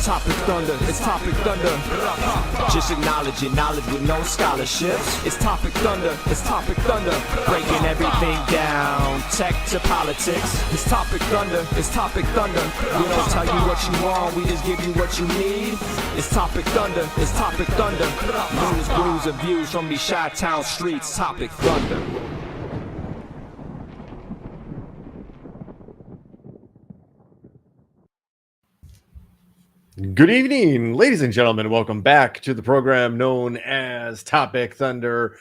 Topic Thunder, it's Topic Thunder. Just acknowledge it, knowledge with no scholarships. It's Topic Thunder, it's Topic Thunder. Breaking everything down, tech to politics. It's Topic Thunder, it's Topic Thunder. We don't tell you what you want, we just give you what you need. It's Topic Thunder, it's Topic Thunder. News, grooves, and views from these Chi-Town streets. Topic Thunder. Good evening, ladies and gentlemen. Welcome back to the program known as Topic Thunder.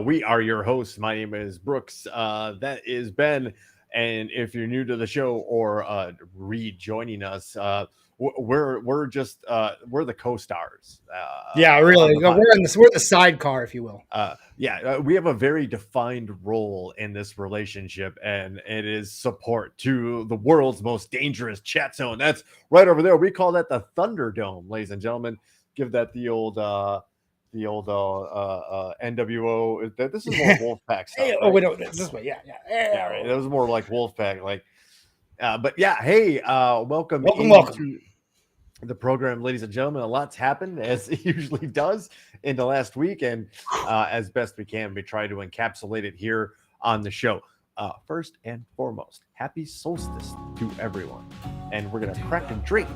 We are your hosts. My name is Brooks. That is Ben. And if you're new to the show or rejoining us, we're the co-stars. Really. We're the sidecar, if you will. We have a very defined role in this relationship, and it is support to the world's most dangerous chat zone. That's right over there. We call that the Thunderdome, ladies and gentlemen. Give that the old NWO. This is more Wolfpack stuff. Oh, wait, no, this way. Yeah. Right. That was more like Wolfpack. Welcome. To the program, ladies and gentlemen. A lot's happened, as it usually does, in the last week, and as best we can, we try to encapsulate it here on the show. First and foremost, happy solstice to everyone, and we're gonna crack a drink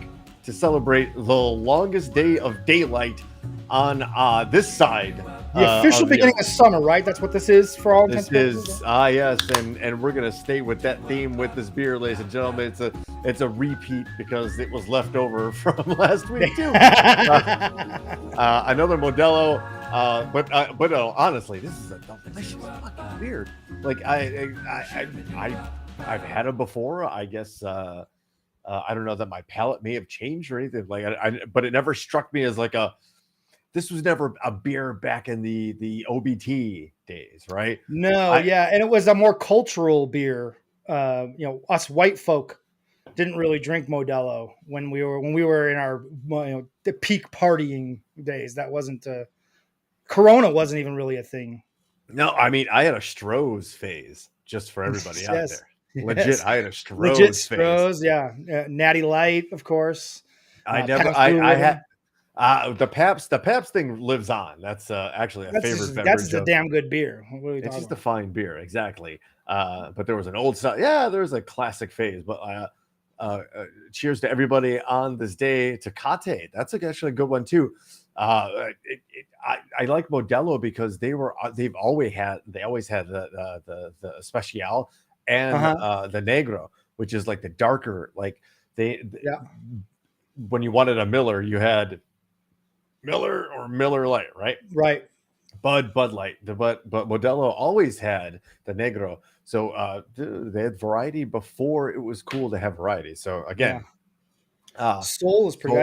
to celebrate the longest day of daylight on this side. The official beginning of summer, right? That's what this is for all intents and purposes. Yes, and we're gonna stay with that theme with this beer, ladies and gentlemen. It's a repeat because it was left over from last week too. Another Modelo, but honestly, this is a delicious fucking beer. Like I've had it before. I guess I don't know that my palate may have changed or anything but it never struck me as like this was never a beer back in the OBT days, right? No, and it was a more cultural beer. Us white folk didn't really drink Modelo when we were in our the peak partying days. That wasn't Corona wasn't even really a thing. No, I mean I had a Stroh's phase, just for everybody out there. Legit, yes. I had a Stroh's phase. Yeah. Natty Light, of course. I had. The Pabst thing lives on. That's actually a favorite beverage. That's a damn good beer. It's just a fine beer, exactly. But there was an old style. Yeah, there was a classic phase. But cheers to everybody on this day. Tecate, that's actually a good one too. I like Modelo because they always had the Especial and the Negro, which is like the darker. Like when you wanted a Miller, you had Miller or Miller Light, right? Right. Bud Light. But Modelo always had the Negro. So they had variety before it was cool to have variety. So again, Sol is pretty.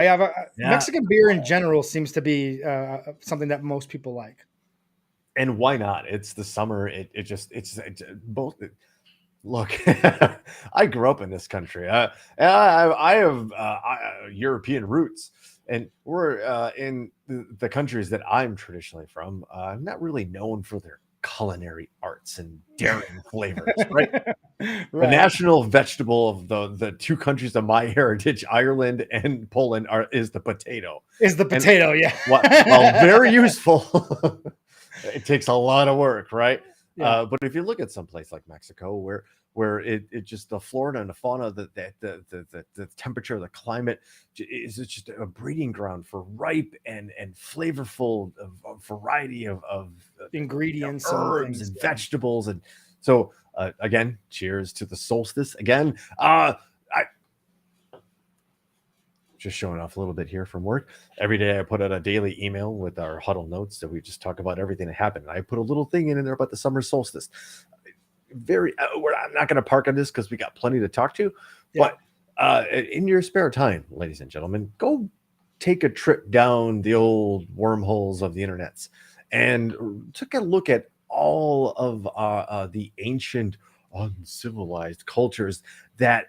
Mexican beer in general seems to be something that most people like. And why not? It's the summer. It's both. Look, I grew up in this country. I have European roots, and we're in the countries that I'm traditionally from. Not really known for their culinary arts and daring flavors, right? The national vegetable of the two countries of my heritage, Ireland and Poland, is the potato. While very useful, it takes a lot of work, right? Yeah. But if you look at some place like Mexico, where it just the flora and the fauna, the temperature, the climate is just a breeding ground for ripe and flavorful variety of ingredients, herbs and vegetables, and so again, cheers to the solstice again. Just showing off a little bit here from work. Every day I put out a daily email with our huddle notes that we just talk about everything that happened. And I put a little thing in there about the summer solstice. I'm not going to park on this because we got plenty to talk to. Yeah. But in your spare time, ladies and gentlemen, go take a trip down the old wormholes of the internets and take a look at all of the ancient, uncivilized cultures that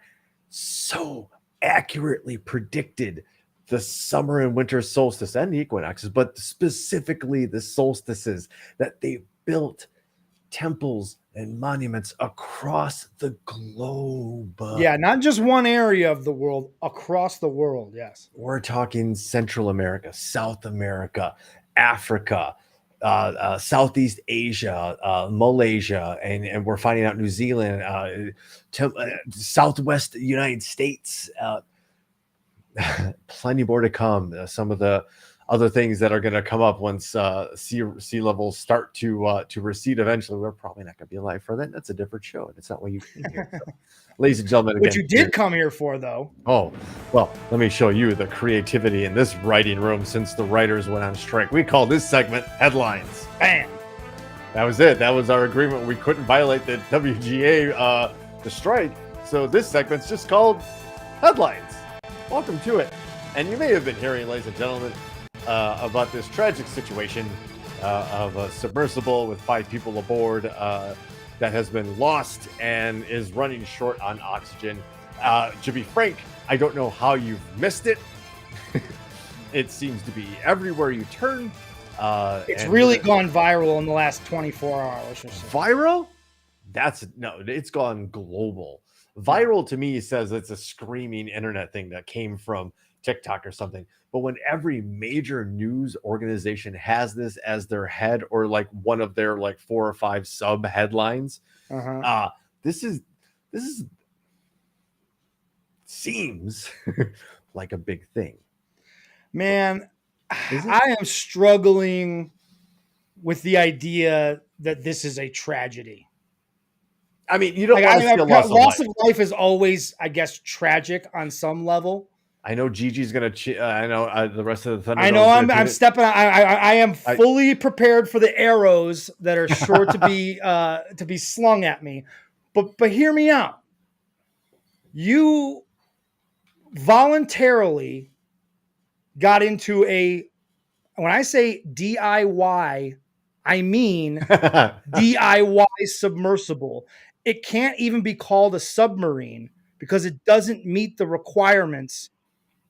so accurately predicted the summer and winter solstice and the equinoxes, but specifically the solstices that they built temples and monuments across the globe. Yeah, not just one area of the world, across the world. Yes. We're talking Central America, South America, Africa, Southeast Asia, Malaysia, and we're finding out New Zealand, Southwest United States. Plenty more to come. Some of the other things that are going to come up once sea levels start to recede eventually. We're probably not going to be alive for that. That's a different show. That's not why you came here. So, ladies and gentlemen, What again, you did come here for, though. Oh, well, let me show you the creativity in this writing room since the writers went on strike. We call this segment Headlines. Bam. That was it. That was our agreement. We couldn't violate the WGA, the strike. So this segment's just called Headlines. Welcome to it. And you may have been hearing, ladies and gentlemen, about this tragic situation of a submersible with 5 people aboard that has been lost and is running short on oxygen. To be frank, I don't know how you've missed it. It seems to be everywhere you turn. It's really gone viral in the last 24 hours or so. Viral? It's gone global. Viral to me says it's a screaming internet thing that came from TikTok or something. But when every major news organization has this as their head or like one of their like 4 or 5 sub headlines, this seems like a big thing. Man, I am struggling with the idea that this is a tragedy. I mean, you don't want to see a loss of life is always, I guess, tragic on some level. I know Gigi's gonna. I know the rest of the Thunderdome. I know I'm stepping. I am fully prepared for the arrows that are sure to be slung at me. But hear me out. You voluntarily got into when I say DIY, I mean DIY submersible. It can't even be called a submarine because it doesn't meet the requirements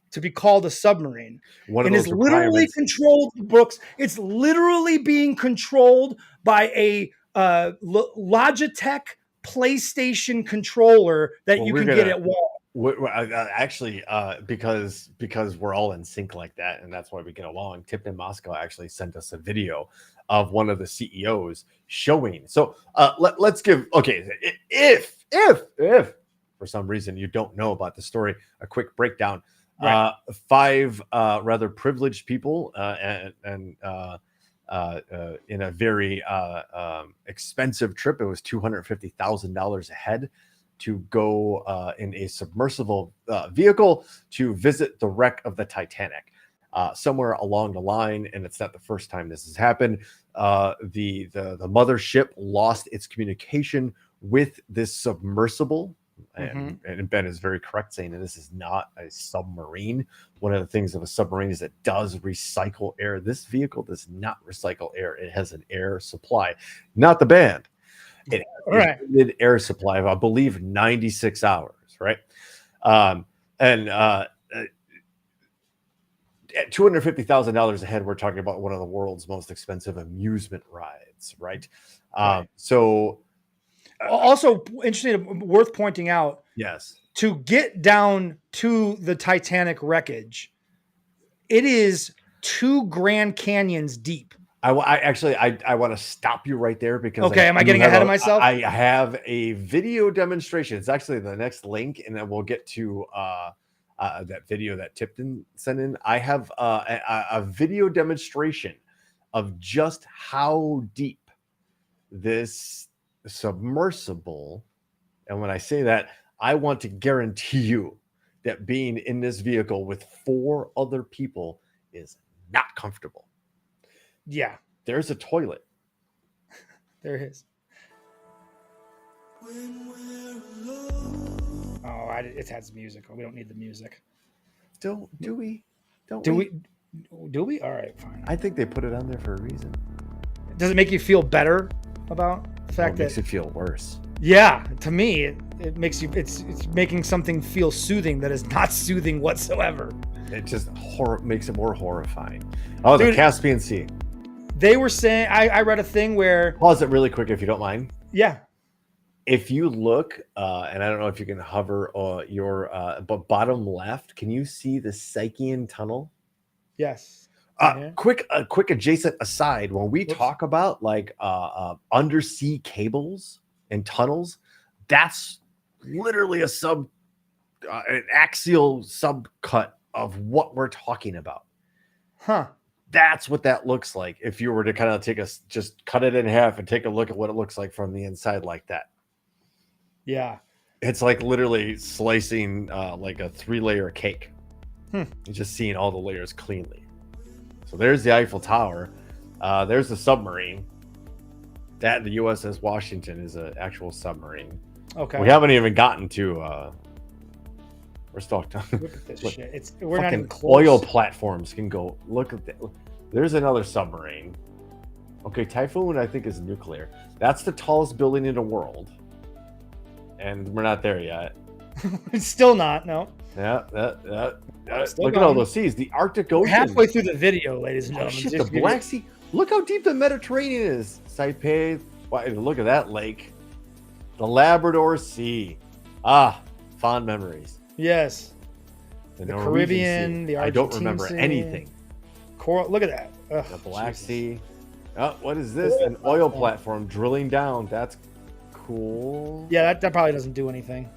to be called a submarine. And is literally controlled, Brooks. It's literally being controlled by a Logitech PlayStation controller that you can get at Walmart. Actually, because we're all in sync like that, and that's why we get along. Tipton Moscow actually sent us a video of one of the CEOs showing. So let's give. Okay, if for some reason you don't know about the story, a quick breakdown. Right. 5 rather privileged people and in a very expensive trip. It was $250,000 a head to go in a submersible vehicle to visit the wreck of the Titanic. Somewhere along the line, and it's not the first time this has happened, the mothership lost its communication with this submersible. And Ben is very correct saying that this is not a submarine. One of the things of a submarine is it does recycle air. This vehicle does not recycle air. It has an air supply, not the band. It did air supply of, I believe, 96 hours, right? At $250,000 a head, we're talking about one of the world's most expensive amusement rides, right? So also interesting, worth pointing out. Yes. To get down to the Titanic wreckage, it is 2 Grand Canyons deep. I want to stop you right there because am I getting ahead of myself? I have a video demonstration. It's actually the next link, and then we'll get to that video that Tipton sent in. I have a video demonstration of just how deep this submersible, and when I say that, I want to guarantee you that being in this vehicle with 4 other people is not comfortable. Yeah, there's a toilet. There is. It has music. We don't need the music. Do we? Do we? All right, fine. I think they put it on there for a reason. Does it make you feel better about the fact that it makes it feel worse? Yeah, to me, it makes you. It's making something feel soothing that is not soothing whatsoever. It just makes it more horrifying. Oh, dude, the Caspian Sea. They were saying, I read a thing where, Pause it really quick if you don't mind. yeah, If you look, and I don't know if you can hover your but bottom left, can you see the Psychean tunnel? yes. Yeah. Quick adjacent aside, when we Whoops. talk about like undersea cables and tunnels, that's literally an axial subcut of what we're talking about. Huh. That's what that looks like if you were to kind of just cut it in half and take a look at what it looks like from the inside like that. Yeah. It's like literally slicing like a 3-layer cake. You're just seeing all the layers cleanly. So there's the Eiffel Tower. There's the submarine. That the USS Washington is an actual submarine. Okay. We haven't even gotten to. We're still talking. Look at this Look, shit. We're not even close. oil platforms can go. Look at that. There's another submarine. Okay, Typhoon I think is nuclear. That's the tallest building in the world, and we're not there yet. It's still not. No. Yeah, Still look at going. all those seas. The Arctic We're Ocean. halfway through the video, ladies and Oh, gentlemen. shit, Just the Black Sea. Look how deep the Mediterranean is. Saipan. Wow, look at that lake. The Labrador Sea. Ah, fond memories. Yes. The Caribbean, Norwegian Sea. the I don't Argentine remember Sea. anything. Coral. Look at that. Ugh, The Black Jesus. Sea. Oh, what is this? An oil platform drilling down. That's cool. Yeah, that probably doesn't do anything.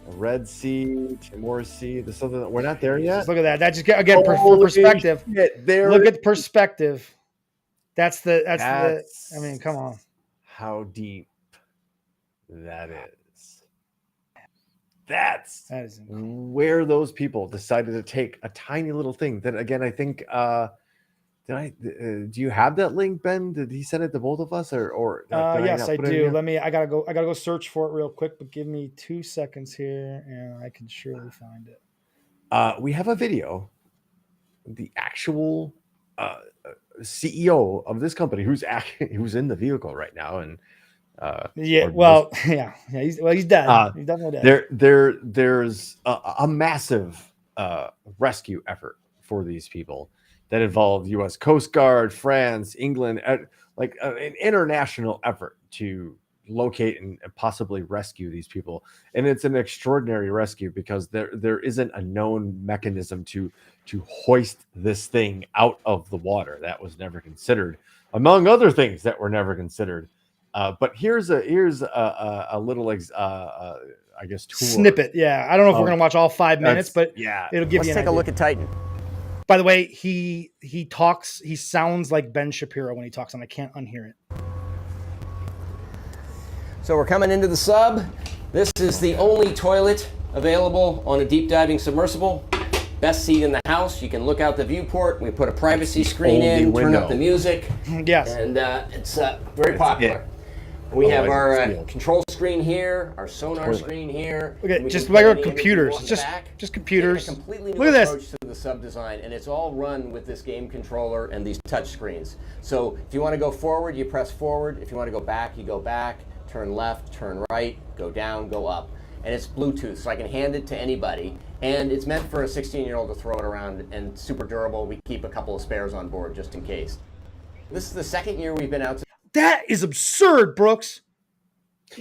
The Red Sea, Timor Sea. There's something. We're not there yet. Just look at that. That just again for Holy perspective. shit, there Look it at perspective. That's the. That's I mean, come on. how deep that is. That's That is incredible. where those people decided to take a tiny little thing. That again, I think. Do you have that link, Ben? Did he send it to both of us, or did Yes, not I put it in do. here? Let me. I gotta go search for it real quick. But give me 2 seconds here, and I can surely find it. We have a video. The actual CEO of this company, who's in the vehicle right now, and Yeah. or Well, yeah. He's dead. He's definitely dead. there's a massive rescue effort for these people that involved U.S. Coast Guard, France, England, like an international effort to locate and possibly rescue these people. And it's an extraordinary rescue because there isn't a known mechanism to hoist this thing out of the water. That was never considered, among other things that were never considered. But here's a little I guess tour. Snippet. Yeah. I don't know if we're gonna watch all 5 minutes, but yeah, it'll give Let's you an take a idea. look at Titan. By the way, he talks. He sounds like Ben Shapiro when he talks, and I can't unhear it. So we're coming into the sub. This is the only toilet available on a deep diving submersible. Best seat in the house. You can look out the viewport. We put a privacy screen only in, turn up window. the music, Yes. and it's very popular. We have Otherwise it's our control screen here, our sonar Toilet. screen here. Okay, and we just can put regular any image we computers. want in Just- the back. just computers. Taking a completely new Look at this. approach to the sub design, and it's all run with this game controller and these touch screens. So if you want to go forward, you press forward. If you want to go back, you go back. Turn left, turn right, go down, go up. And it's Bluetooth, so I can hand it to anybody. And it's meant for a 16-year-old to throw it around, and super durable. We keep a couple of spares on board just in case. This is the second year we've been out to That is absurd, Brooks.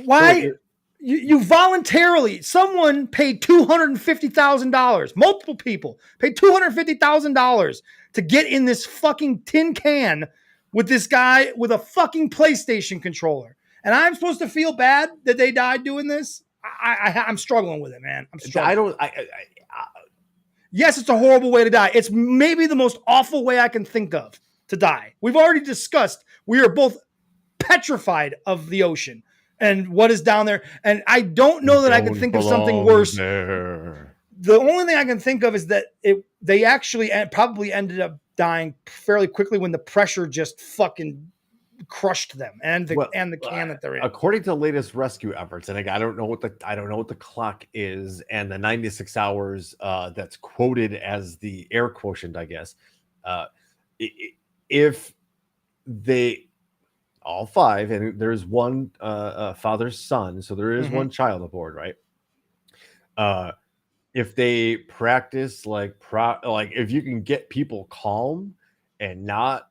Why you voluntarily someone paid $250,000, multiple people paid $250,000 to get in this fucking tin can with this guy with a fucking PlayStation controller. And I'm supposed to feel bad that they died doing this? I'm struggling with it, man. I'm struggling. Yes, it's a horrible way to die. It's maybe the most awful way I can think of to die. We've already discussed we are both petrified of the ocean and what is down there. And I don't know that I can think of something worse. There. The only thing I can think of is that they actually probably ended up dying fairly quickly when the pressure just fucking crushed them and the can that they're in. According to the latest rescue efforts, and I don't know what the clock is, and the 96 hours that's quoted as the air quotient, I guess. If they all five, and there's one father's son, so there is one child aboard, right? If they practice like if you can get people calm and not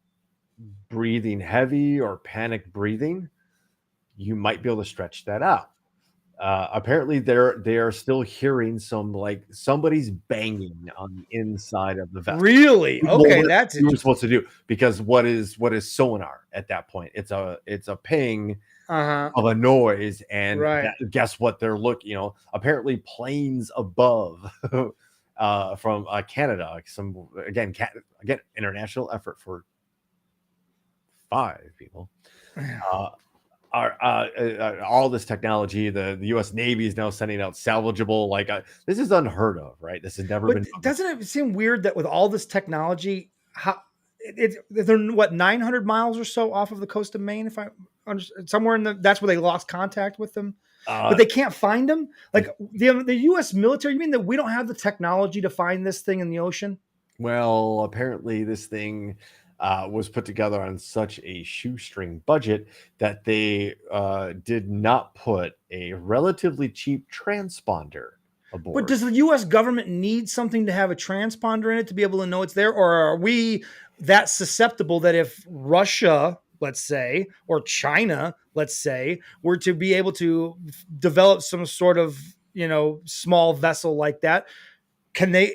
breathing heavy or panic breathing, you might be able to stretch that out. Apparently, they are still hearing some like somebody's banging on the inside of the vessel. Really? Well, Okay, what that's you were interesting. supposed to do, because what is sonar at that point? It's a ping Uh-huh. of a noise, and Right. guess what they're looking. Apparently planes above from Canada. Some again international effort for 5 people. All this technology, the U.S. Navy is now sending out salvageable. This is unheard of, right? This has never been But done doesn't it seem weird that with all this technology, how they're what 900 miles or so off of the coast of Maine, if I understand, somewhere in that's where they lost contact with them, but they can't find them. Like the U.S. military, you mean that we don't have the technology to find this thing in the ocean? Well, apparently this thing was put together on such a shoestring budget that they did not put a relatively cheap transponder But aboard. does the U.S. government need something to have a transponder in it to be able to know it's there, or are we that susceptible that if Russia, let's say, or China, let's say, were to be able to develop some sort of small vessel like that,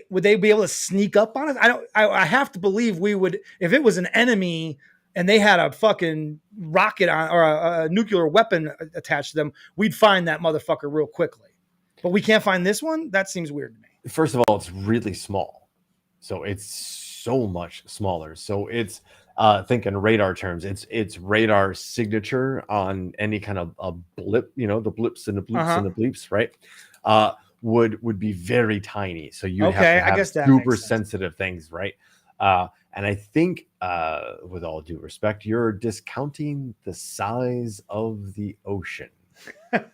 would they be able to sneak up on us? I have to believe we would, if it was an enemy and they had a fucking rocket on or a nuclear weapon attached to them, we'd find that motherfucker real quickly. But we can't find this one? That seems weird to me. First of all, it's really small, so it's so much smaller. So it's think in radar terms, it's radar signature on any kind of a blip, the blips and the bloops and the bleeps, right? Would be very tiny. So you'd have Okay, to I have guess that super makes sense. sensitive things, right? And I think, with all due respect, you're discounting the size of the ocean.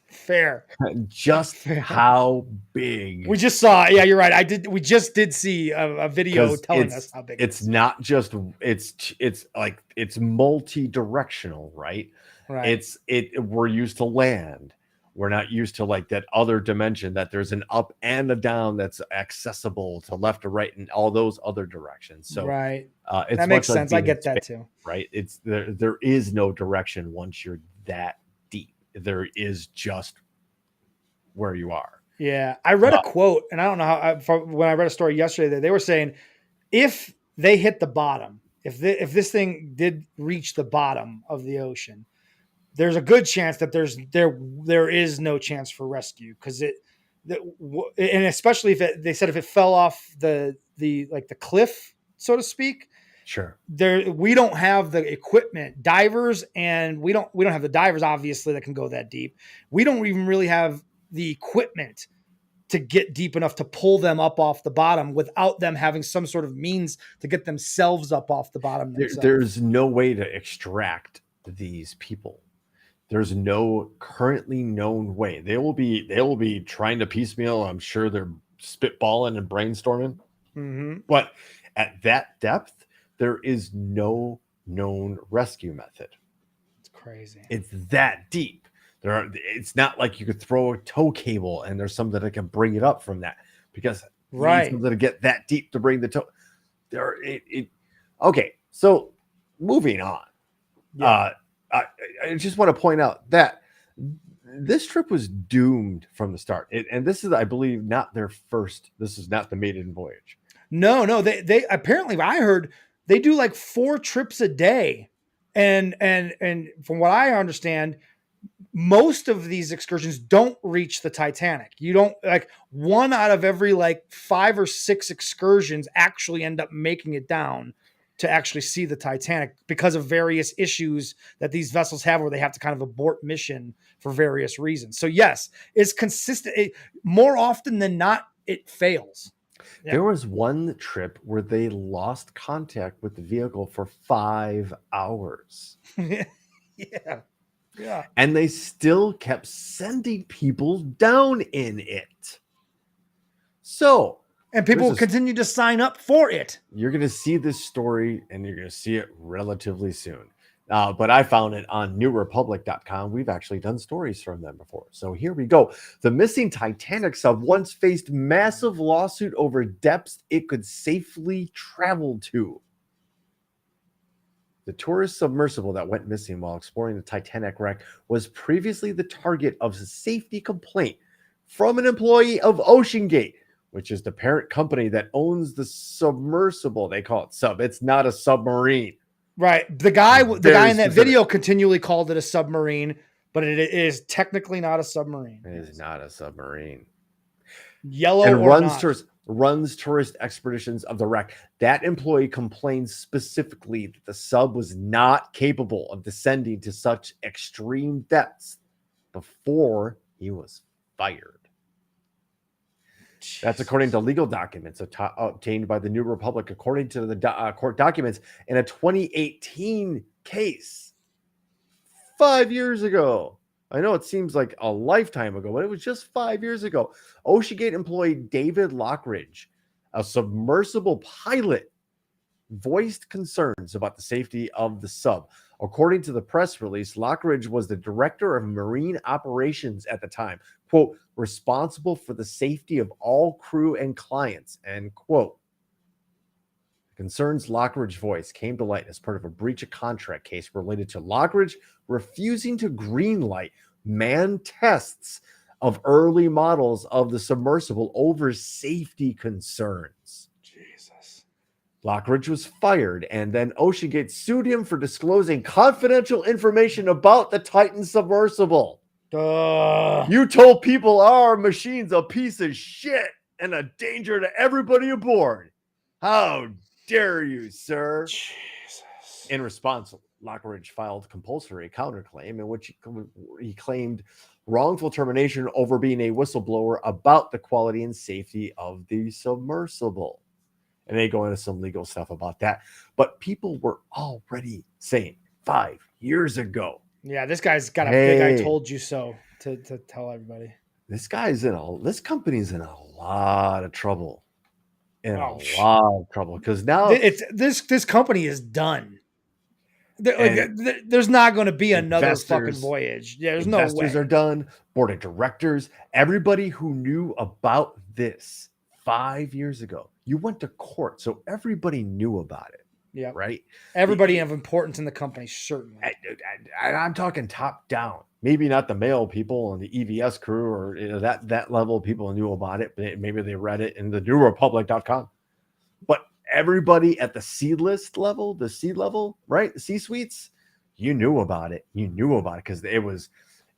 Fair. Just how big. We just saw, yeah, you're right. We just did see a video 'Cause telling us how big it's not just it's like it's multi-directional, right? Right. We're used to land. We're not used to like that other dimension that there's an up and a down that's accessible to left or right and all those other directions. So Right. it's That makes much like sense. I being in get that space, too. right? It's there is no direction once you're that deep. There is just where you are. Yeah. I read a quote, and I don't know when I read a story yesterday that they were saying if they hit the bottom, if this thing did reach the bottom of the ocean, there's a good chance that there is no chance for rescue, because and especially they said if it fell off the cliff, so to speak. Sure. We don't have the equipment, divers, and we don't have the divers obviously that can go that deep. We don't even really have the equipment to get deep enough to pull them up off the bottom without them having some sort of means to get themselves up off the bottom themselves. There's no way to extract these people. There's no currently known way. They will be trying to piecemeal. I'm sure they're spitballing and brainstorming. Mm-hmm. But at that depth, there is no known rescue method. It's crazy. It's that deep. It's not like you could throw a tow cable and there's something that can bring it up from that, because you need something to get that deep to bring the tow. Okay, so moving on. Yeah. I just want to point out that this trip was doomed from the start. And this is, I believe, not their first. This is not the maiden voyage. No. They apparently, I heard they do like 4 trips a day. And from what I understand, most of these excursions don't reach the Titanic. You don't, like, 1 out of every like 5 or 6 excursions actually end up making it down to actually see the Titanic because of various issues that these vessels have where they have to kind of abort mission for various reasons. So yes, it's consistent. More often than not, it fails. Yeah. There was one trip where they lost contact with the vehicle for 5 hours. Yeah. And they still kept sending people down in it. So, and people continue to sign up for it. You're going to see this story, and you're going to see it relatively soon. But I found it on newrepublic.com. We've actually done stories from them before. So here we go. The missing Titanic sub once faced massive lawsuit over depths it could safely travel to. The tourist submersible that went missing while exploring the Titanic wreck was previously the target of a safety complaint from an employee of OceanGate, which is the parent company that owns the submersible. They call it sub. It's not a submarine. Right. The guy in that specific. video continually called it a submarine, but it is technically not a submarine. It is not a submarine. Yellow And or not. runs tourist expeditions of the wreck. That employee complained specifically that the sub was not capable of descending to such extreme depths before he was fired. That's according to legal documents obtained by the New Republic, according to the court documents in a 2018 case 5 years ago. I know it seems like a lifetime ago, but it was just 5 years ago. OceanGate employee David Lockridge, a submersible pilot, voiced concerns about the safety of the sub. According to the press release, Lockridge was the director of marine operations at the time, quote, responsible for the safety of all crew and clients, end quote. The concerns Lockridge voiced came to light as part of a breach of contract case related to Lockridge refusing to greenlight manned tests of early models of the submersible over safety concerns. Jesus. Lockridge was fired, and then OceanGate sued him for disclosing confidential information about the Titan submersible. You told people our machine's a piece of shit and a danger to everybody aboard. How dare you, sir? Jesus. In response, Lockridge filed compulsory counterclaim in which he claimed wrongful termination over being a whistleblower about the quality and safety of the submersible. And they go into some legal stuff about that. But people were already saying 5 years ago. Yeah, this guy's got a big I told you so to tell everybody. This company's in a lot of trouble. Because now this company is done. There's not going to be another fucking voyage. There's no way. Investors are done. Board of directors, everybody who knew about this 5 years ago, you went to court, so everybody knew about it. Yeah, right. Everybody of importance in the company, certainly. I'm talking top down. Maybe not the mail people and the EVS crew or that level of people knew about it, but maybe they read it in the newrepublic.com. But everybody at the C-list level, the C level, right? The C-suites, you knew about it. You knew about it because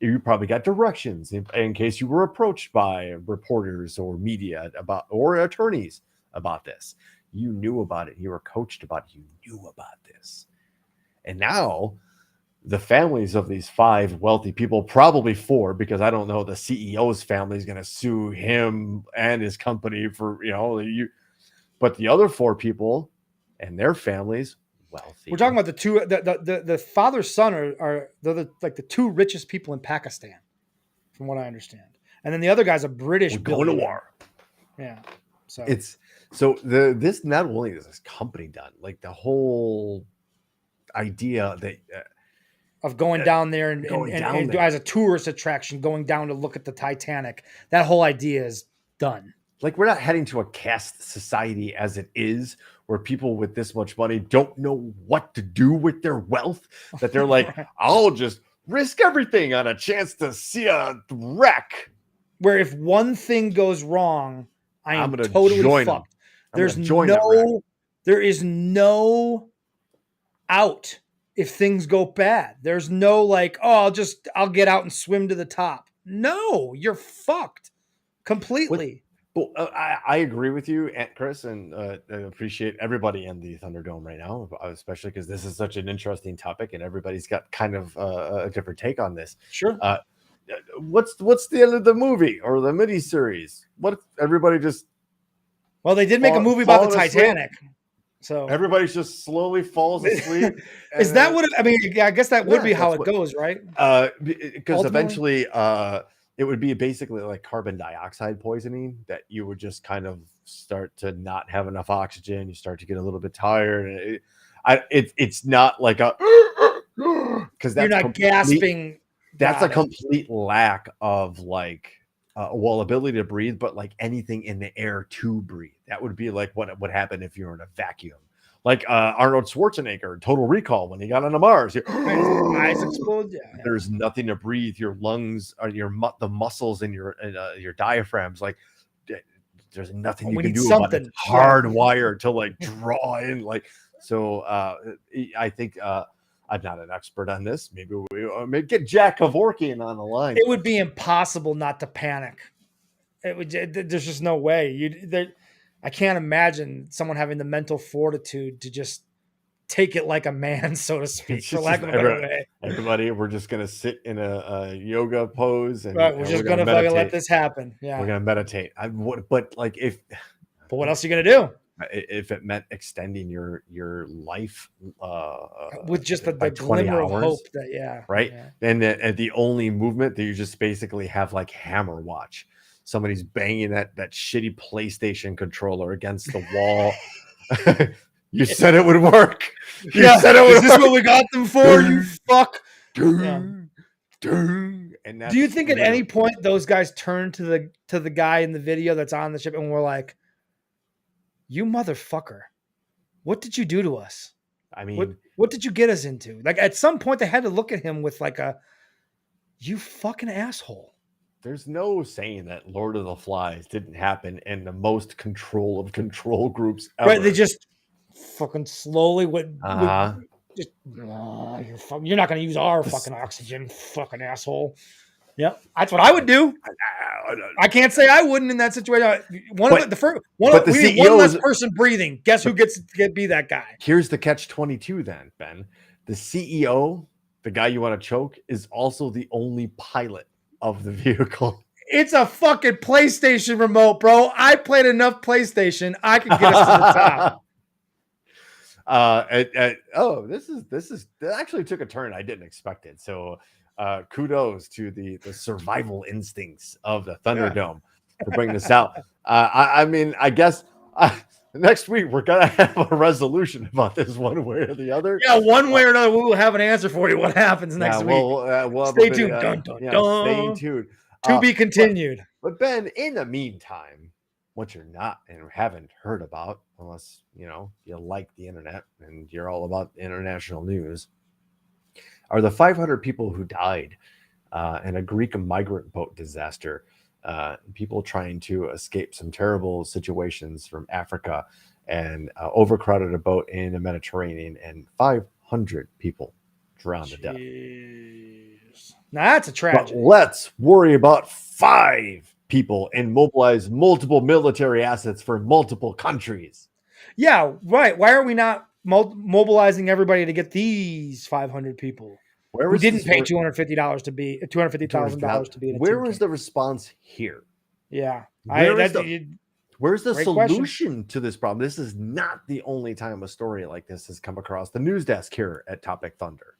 you probably got directions in case you were approached by reporters or media or attorneys about this. You knew about it. You were coached about it. You knew about this. And now the families of these 5 wealthy people, probably 4, because I don't know the CEO's family is going to sue him and his company for, but the other 4 people and their families, wealthy. We're talking about the two, the father son are like the 2 richest people in Pakistan, from what I understand. And then the other guy's a British going to war. Yeah. This not only is this company done, like the whole idea that of going down there and as a tourist attraction, going down to look at the Titanic, that whole idea is done. Like, we're not heading to a caste society as it is, where people with this much money don't know what to do with their wealth, that they're like, I'll just risk everything on a chance to see a wreck. Where if one thing goes wrong, I'm gonna totally fucked. There is no out if things go bad. There's no like, I'll get out and swim to the top. No, you're fucked completely. Well, I agree with you, Chris, and I appreciate everybody in the Thunderdome right now, especially because this is such an interesting topic and everybody's got kind of a different take on this. Sure. What's the end of the movie or the miniseries? What if everybody just... Well, they did make a movie about the Titanic. So everybody just slowly falls asleep. Is that what... I guess that would be how it goes, right? Because eventually... it would be basically like carbon dioxide poisoning, that you would just kind of start to not have enough oxygen. You start to get a little bit tired. It's not like a... because you're not gasping. That's a complete lack of ability to breathe, but like anything in the air to breathe. That would be like what would happen if you're in a vacuum. Like Arnold Schwarzenegger, Total Recall, when he got onto Mars. Eyes explode. Yeah. There's nothing to breathe. Your lungs are the muscles in your diaphragms. Like there's nothing you can do about it. It's hardwired to like draw in. Like so. I think I'm not an expert on this. Maybe we get Jack Kevorkian on the line. It would be impossible not to panic. It would. There's just no way. I can't imagine someone having the mental fortitude to just take it like a man, so to speak, for lack of a better way. Everybody, we're just gonna sit in a yoga pose, and we're just gonna fucking let this happen. Yeah, we're gonna meditate. But what else are you gonna do? If it meant extending your life with just the glimmer of hope that right, yeah. And the only movement that you just basically have like hammer watch. Somebody's banging that shitty PlayStation controller against the wall. You said it would work. You said it would work. Is this what we got them for? You fuck. And do you think at any point those guys turned to the guy in the video that's on the ship and were like, "You motherfucker, what did you do to us? I mean, what did you get us into?" Like at some point they had to look at him with like "You fucking asshole." There's no saying that Lord of the Flies didn't happen in the most control of control groups ever. Right, they just fucking slowly you're not going to use our fucking oxygen, fucking asshole. Yeah, that's what I would do. I can't say I wouldn't in that situation. One less person breathing. Guess who gets to be that guy? Here's the catch-22 then, Ben. The CEO, the guy you want to choke, is also the only pilot of the vehicle. It's a fucking PlayStation remote, bro. I played enough PlayStation. I can get us to the top. This actually took a turn I didn't expect it. So kudos to the survival instincts of the Thunderdome for bringing this out. I mean, I guess next week we're gonna have a resolution about this one way or the other. Yeah, one way or another, we will have an answer for you. What happens next week? We'll stay tuned. Stay tuned. To be continued. But Ben, in the meantime, what you're not and haven't heard about, unless you like the internet and you're all about international news, are the 500 people who died in a Greek migrant boat disaster. People trying to escape some terrible situations from Africa and overcrowded a boat in the Mediterranean, and 500 people drowned to death. Now that's a tragedy. But let's worry about 5 people and mobilize multiple military assets for multiple countries. Yeah, right. Why are we not mobilizing everybody to get these 500 people? We didn't pay $250,000 to be $250,000 Where was the response here? Yeah, where's the solution question to this problem? This is not the only time a story like this has come across the news desk here at Topic Thunder.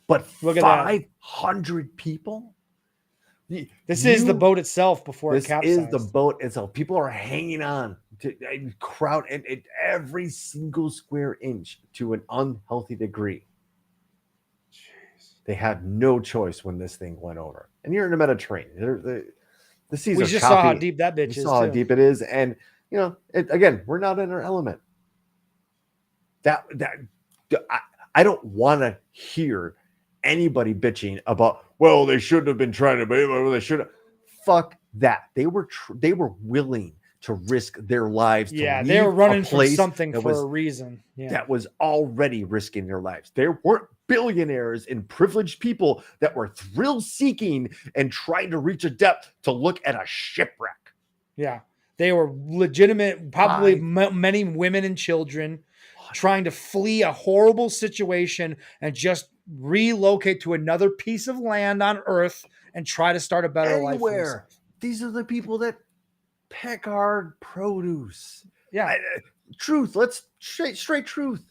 But look at 500 people. This is the boat itself before it capsized. This is the boat itself. People are hanging on to crowd at every single square inch to an unhealthy degree. They had no choice when this thing went over. And you're in the Mediterranean. The seas we are just choppy. saw how deep that bitch is. We saw how deep it is. And, again, we're not in our element. I don't want to hear anybody bitching about, well, they shouldn't have been trying to, they should have. Fuck that. They were willing to risk their lives. They were running from something for a reason. Yeah. That was already risking their lives. There weren't billionaires and privileged people that were thrill-seeking and trying to reach a depth to look at a shipwreck. Yeah, they were legitimate, probably many women and children trying to flee a horrible situation and just relocate to another piece of land on Earth and try to start a better life for themselves. These are the people that pick our produce. Yeah. Truth. Let's straight truth.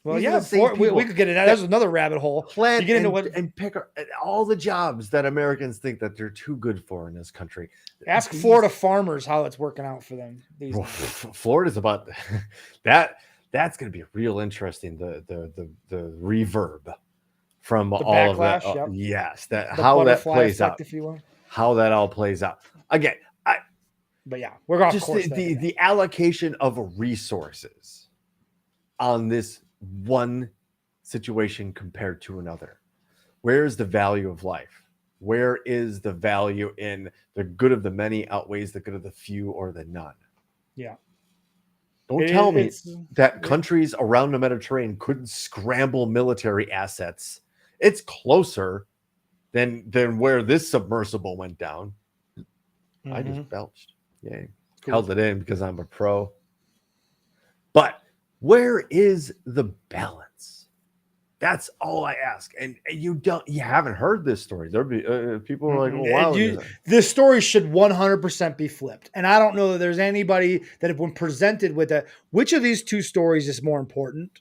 Well, we could get into that. That's another rabbit hole. Plant and pick all the jobs that Americans think that they're too good for in this country. Ask Florida farmers how it's working out for them. Florida's about that. That's going to be real interesting. The reverb from the all backlash, of that. Yes, how that plays effect, out. if you will. How that all plays out. Again, but yeah, we're off just course. The allocation of resources on this one situation compared to another? Where is the value of life? Where is the value in the good of the many outweighs the good of the few or the none? Yeah. Don't tell me that countries around the Mediterranean couldn't scramble military assets. It's closer than where this submersible went down. I just belched. Yay. Cool. Held it in because I'm a pro. But where is the balance? That's all I ask. And you haven't heard this story. There'll be people are like, well, wow. This story should 100% be flipped. And I don't know that there's anybody that when presented with which of these two stories is more important?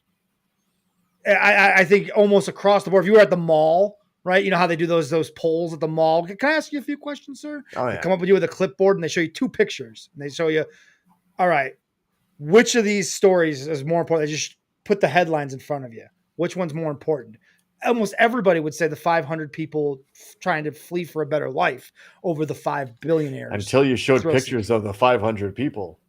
I think almost across the board. If you were at the mall, right? You know how they do those polls at the mall. Can I ask you a few questions, sir? Oh, yeah. They come up with you with a clipboard and they show you two pictures. And they show you, all right, which of these stories is more important? They just put the headlines in front of you. Which one's more important? Almost everybody would say the 500 people trying to flee for a better life over the 5 billionaires. Until you showed pictures of the 500 people.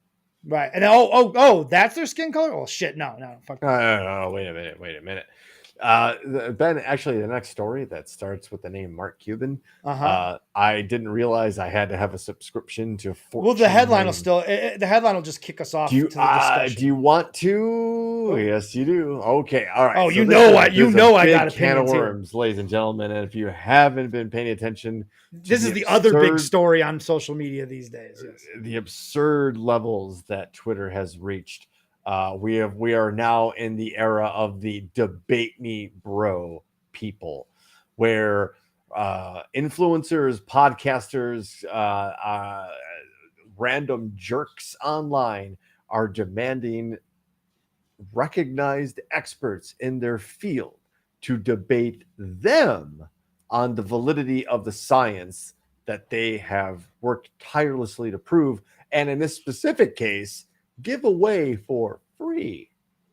Right. And oh, that's their skin color? Oh, shit. No. Fuck. No, wait a minute. Ben, actually, the next story that starts with the name Mark Cuban. I didn't realize I had to have a subscription to. Well, the headline will just kick us off. Do you want to? Yes, you do. Okay, all right. Oh, so I got a can of worms, ladies and gentlemen. And if you haven't been paying attention, this is the other big story on social media these days. Yes. The absurd levels that Twitter has reached. We are now in the era of the debate me bro people, where influencers, podcasters, random jerks online are demanding recognized experts in their field to debate them on the validity of the science that they have worked tirelessly to prove, and in this specific case, give away for free.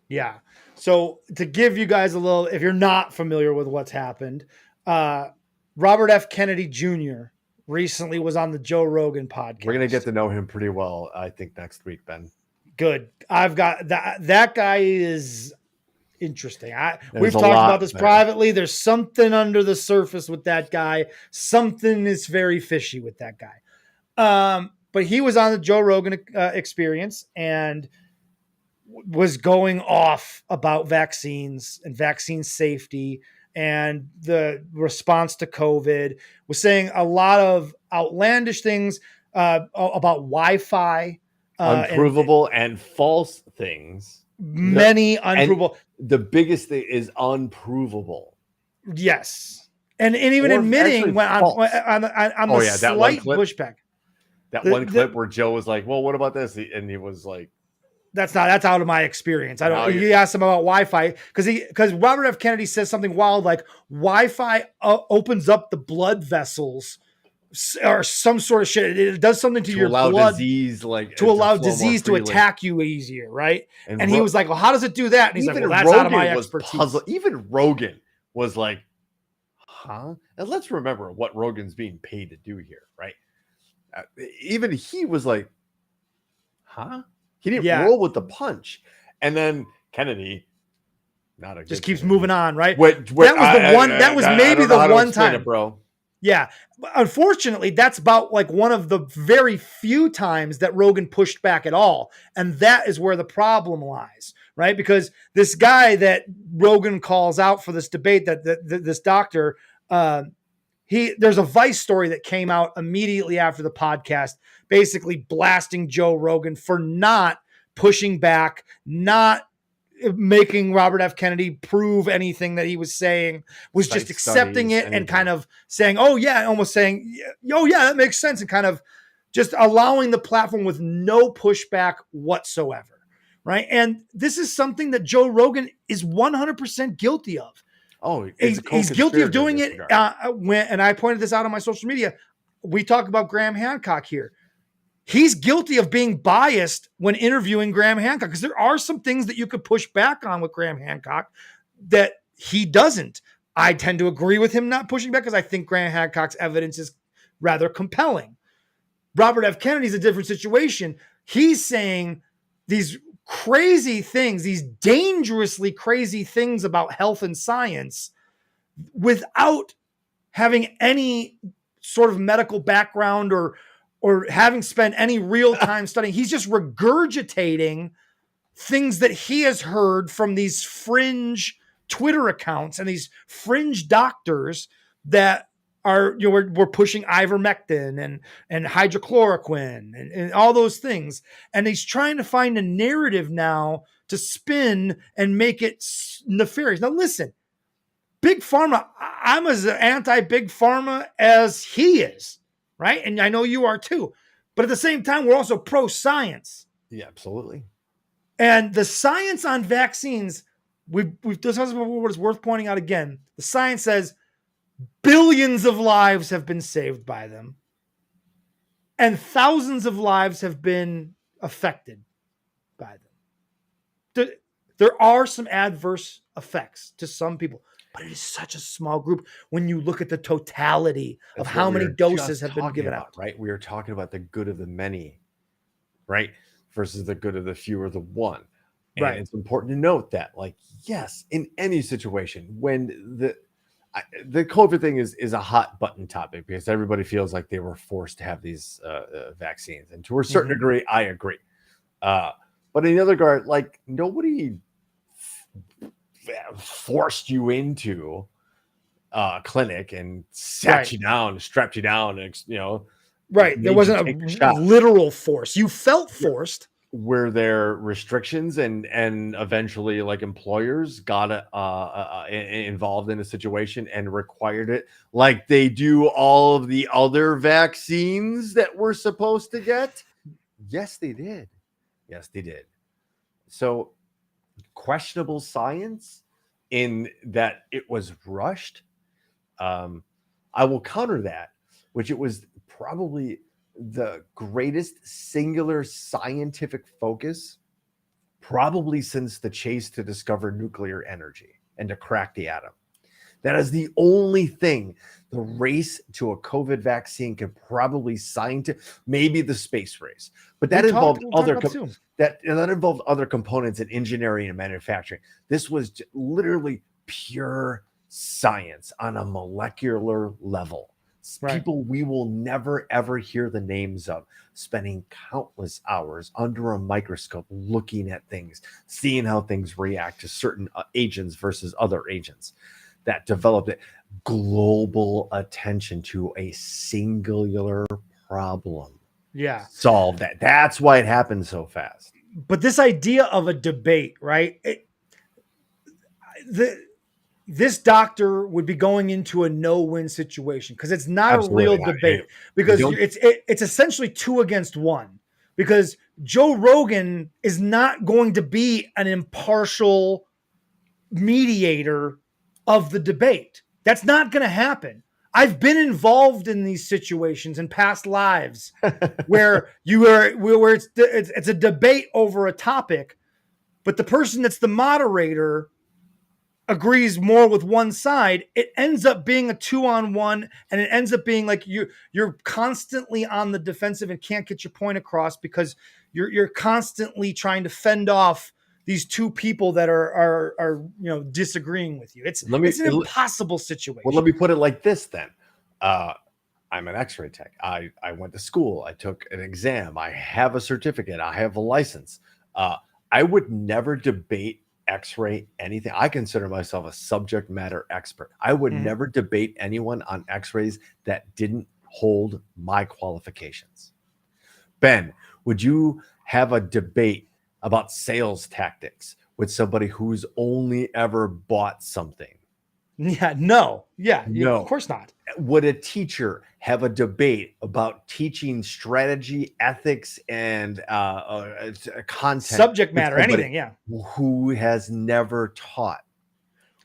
Yeah. So to give you guys a little, if you're not familiar with what's happened, Robert F. Kennedy Jr. recently was on the Joe Rogan podcast. We're going to get to know him pretty well, I think, next week, Ben. Good. I've got that guy is interesting. We've talked about this privately. There's something under the surface with that guy. Something is very fishy with that guy. But he was on the Joe Rogan experience and was going off about vaccines and vaccine safety and the response to COVID, was saying a lot of outlandish things about Wi-Fi. Unprovable and false things. Many unprovable. And the biggest thing is unprovable. Yes. And even admitting on the slight pushback. That one clip where Joe was like, well, what about this? And he was like, that's out of my experience. He asked him about Wi-Fi because Robert F. Kennedy says something wild like Wi-Fi opens up the blood vessels or some sort of shit. It does something to your blood to allow disease to attack you easier, right? And he was like, well, how does it do that? And he's like, well, that's out of my expertise. Even Rogan was like, huh? And let's remember what Rogan's being paid to do here, right? Even he was like, huh? He didn't roll with the punch. And then Kennedy, just keeps moving on, right? That was maybe the one time, it, bro. Yeah. Unfortunately, that's about like one of the very few times that Rogan pushed back at all. And that is where the problem lies, right? Because this guy that Rogan calls out for this debate, this doctor, there's a Vice story that came out immediately after the podcast, basically blasting Joe Rogan for not pushing back, not making Robert F. Kennedy prove anything that he was saying, was just accepting it and kind of saying, oh yeah, almost saying, oh yeah, that makes sense. And kind of just allowing the platform with no pushback whatsoever. Right. And this is something that Joe Rogan is 100% guilty of. Oh, he's guilty of doing it. And I pointed this out on my social media. We talk about Graham Hancock here. He's guilty of being biased when interviewing Graham Hancock because there are some things that you could push back on with Graham Hancock that he doesn't. I tend to agree with him not pushing back because I think Graham Hancock's evidence is rather compelling. Robert F. Kennedy's a different situation. He's saying these crazy things, these dangerously crazy things about health and science without having any sort of medical background or having spent any real time studying. He's just regurgitating things that he has heard from these fringe Twitter accounts and these fringe doctors that are, we're pushing ivermectin and hydrochloroquine and all those things. And he's trying to find a narrative now to spin and make it nefarious. Now, listen, Big Pharma, I'm as anti-Big Pharma as he is, right? And I know you are too. But at the same time, we're also pro-science. Yeah, absolutely. And the science on vaccines, we've discussed before, but it's worth pointing out again. The science says billions of lives have been saved by them, and thousands of lives have been affected by them. There are some adverse effects to some people, but it is such a small group when you look at the totality of how many doses have been given out. Right? We are talking about the good of the many, right? Versus the good of the few or the one. And Right. it's important to note that, like, yes, in any situation, when the COVID thing is a hot button topic because everybody feels like they were forced to have these vaccines. And to a certain degree, I agree. But in the other regard, like, nobody forced you into a clinic and sat you down, strapped you down, and, right. There wasn't a literal force. You felt forced. Were there restrictions and eventually, like, employers got involved in a situation and required it, like they do all of the other vaccines that we're supposed to get? Yes, they did. Yes, they did. So, questionable science in that it was rushed. I will counter that, which it was probably the greatest singular scientific focus probably since the chase to discover nuclear energy and to crack the atom. That is the only thing the race to a COVID vaccine could probably maybe the space race, but that involved involved other components in engineering and manufacturing. This was literally pure science on a molecular level. Right. People we will never ever hear the names of, spending countless hours under a microscope looking at things, seeing how things react to certain agents versus other agents, that developed it. Global attention to a singular problem. Yeah. Solve that. That's why it happened so fast. But this idea of a debate, right? This doctor would be going into a no-win situation because it's not Absolutely a real debate, because it's essentially 2 against 1, because Joe Rogan is not going to be an impartial mediator of the debate. That's not going to happen. I've been involved in these situations in past lives where it's a debate over a topic, but the person that's the moderator agrees more with one side. It ends up being a 2-on-1, and it ends up being like you're constantly on the defensive and can't get your point across because you're constantly trying to fend off these 2 people that are disagreeing with you. It's an impossible situation. Well, let me put it like this then. I'm an X-ray tech. I went to school. I took an exam. I have a certificate. I have a license. I would never debate X-ray anything. I consider myself a subject matter expert. I would never debate anyone on X-rays that didn't hold my qualifications. Ben, would you have a debate about sales tactics with somebody who's only ever bought something? Yeah, no. Yeah, no. Of course not. Would a teacher have a debate about teaching strategy, ethics, and content? Subject matter, anything, yeah. Who has never taught?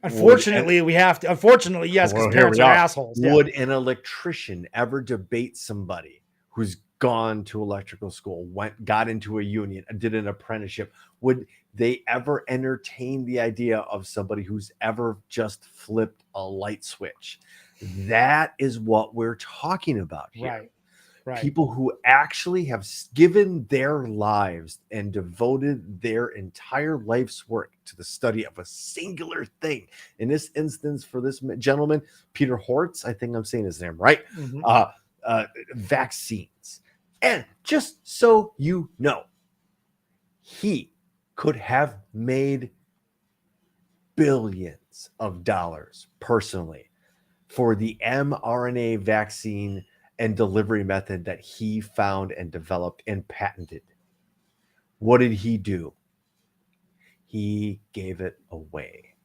Unfortunately, we have to. Unfortunately, yes, because parents are assholes. Yeah. Would an electrician ever debate somebody who's gone to electrical school, got into a union, did an apprenticeship? Would they ever entertain the idea of somebody who's ever just flipped a light switch? That is what we're talking about here. Right. Right. People who actually have given their lives and devoted their entire life's work to the study of a singular thing. In this instance, for this gentleman, Peter Hortz, I think I'm saying his name right, vaccines. And just so you know, he could have made billions of dollars personally for the mRNA vaccine and delivery method that he found and developed and patented. What did he do? He gave it away.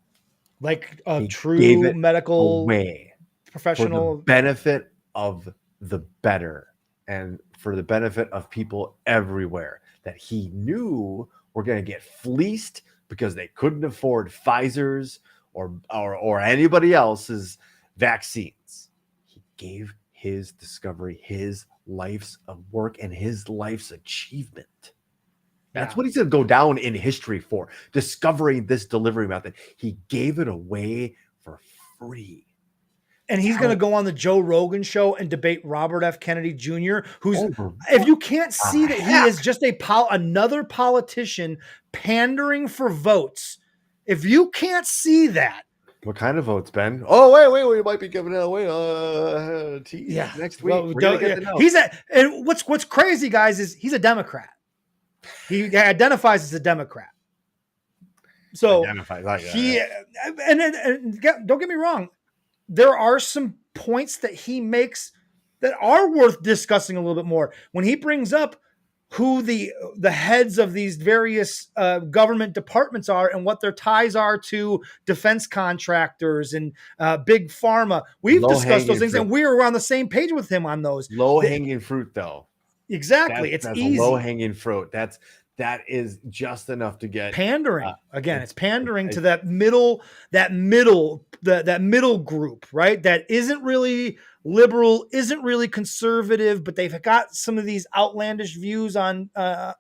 Like a He gave true it medical away for the professional. benefit of the better and for the benefit of people everywhere that he knew were going to get fleeced because they couldn't afford Pfizer's or anybody else's vaccines. He gave his discovery, his life's of work, and his life's achievement. That's what he's going to go down in history for, discovering this delivery method. He gave it away for free. And he's going to go on the Joe Rogan show and debate Robert F. Kennedy Jr., who's, if you can't see that he is just another politician pandering for votes, if you can't see that. What kind of votes, Ben? Oh, wait, we might be giving it away next week. Well, and what's crazy, guys, is he's a Democrat. He identifies as a Democrat. So don't get me wrong. There are some points that he makes that are worth discussing a little bit more. When he brings up who the heads of these various government departments are and what their ties are to defense contractors and big pharma, we've discussed those things, and we were on the same page with him on those. Low-hanging fruit, though. Exactly. That's easy. Low-hanging fruit. That is just enough to get pandering. Again, it's pandering to that middle group, right? That isn't really liberal, isn't really conservative, but they've got some of these outlandish views on the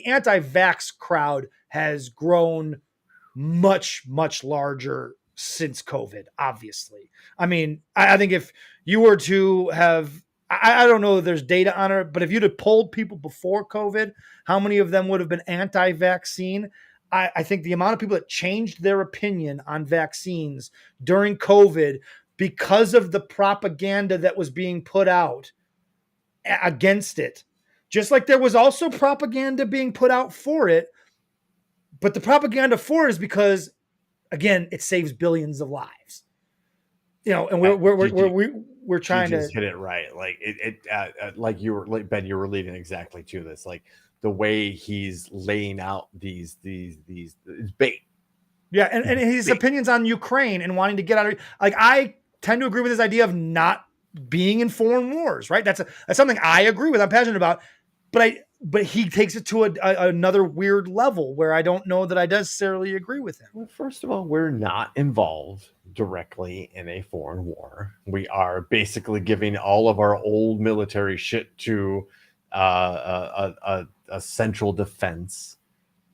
anti-vax crowd has grown much, much larger since COVID, obviously. I mean, I think if you were to have, I don't know if there's data on it, but if you'd have polled people before COVID, how many of them would have been anti-vaccine? I think the amount of people that changed their opinion on vaccines during COVID because of the propaganda that was being put out against it, just like there was also propaganda being put out for it, but the propaganda for it is because, again, it saves billions of lives. And we're trying to hit it right. Like like Ben, you were leading exactly to this. Like the way he's laying out these it's bait. Yeah, and his opinions on Ukraine and wanting to get out of, like, I tend to agree with his idea of not being in foreign wars. Right, that's something I agree with. I'm passionate about, but he takes it to another weird level where I don't know that I necessarily agree with him. Well, first of all, we're not involved directly in a foreign war. We are basically giving all of our old military shit to a central defense.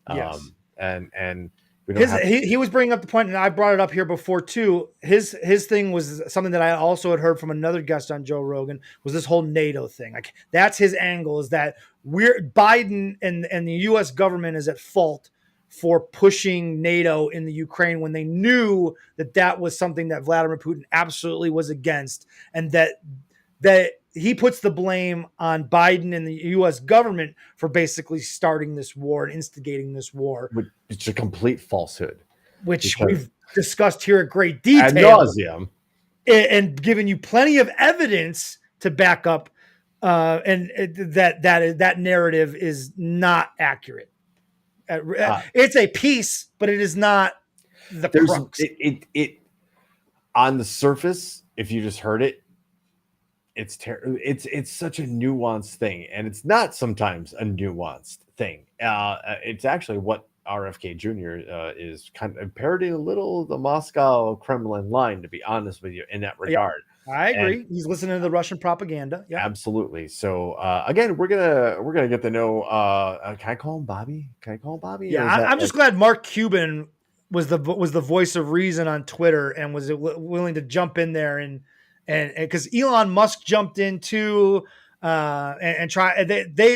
Yes. And we don't he was bringing up the point, and I brought it up here before too. His thing was something that I also had heard from another guest on Joe Rogan, was this whole NATO thing. Like, that's his angle, is that Biden and the U.S. government is at fault for pushing NATO in the Ukraine when they knew that was something that Vladimir Putin absolutely was against, and that he puts the blame on Biden and the U.S. government for basically starting this war and instigating this war. It's a complete falsehood, which we've discussed here at great detail ad nauseum, and given you plenty of evidence to back up, and that narrative is not accurate. It's a piece, but it is not the crux. It on the surface, if you just heard it, it's such a nuanced thing, and it's not sometimes a nuanced thing. It's actually what RFK Jr. Is kind of parodying a little the Moscow Kremlin line, to be honest with you, in that regard. Yeah, I agree. And he's listening to the Russian propaganda. Yeah, absolutely. So again, we're gonna get to know. Can I call him Bobby? Yeah, I'm just glad Mark Cuban was the voice of reason on Twitter and was willing to jump in there and and because Elon Musk jumped in too, and try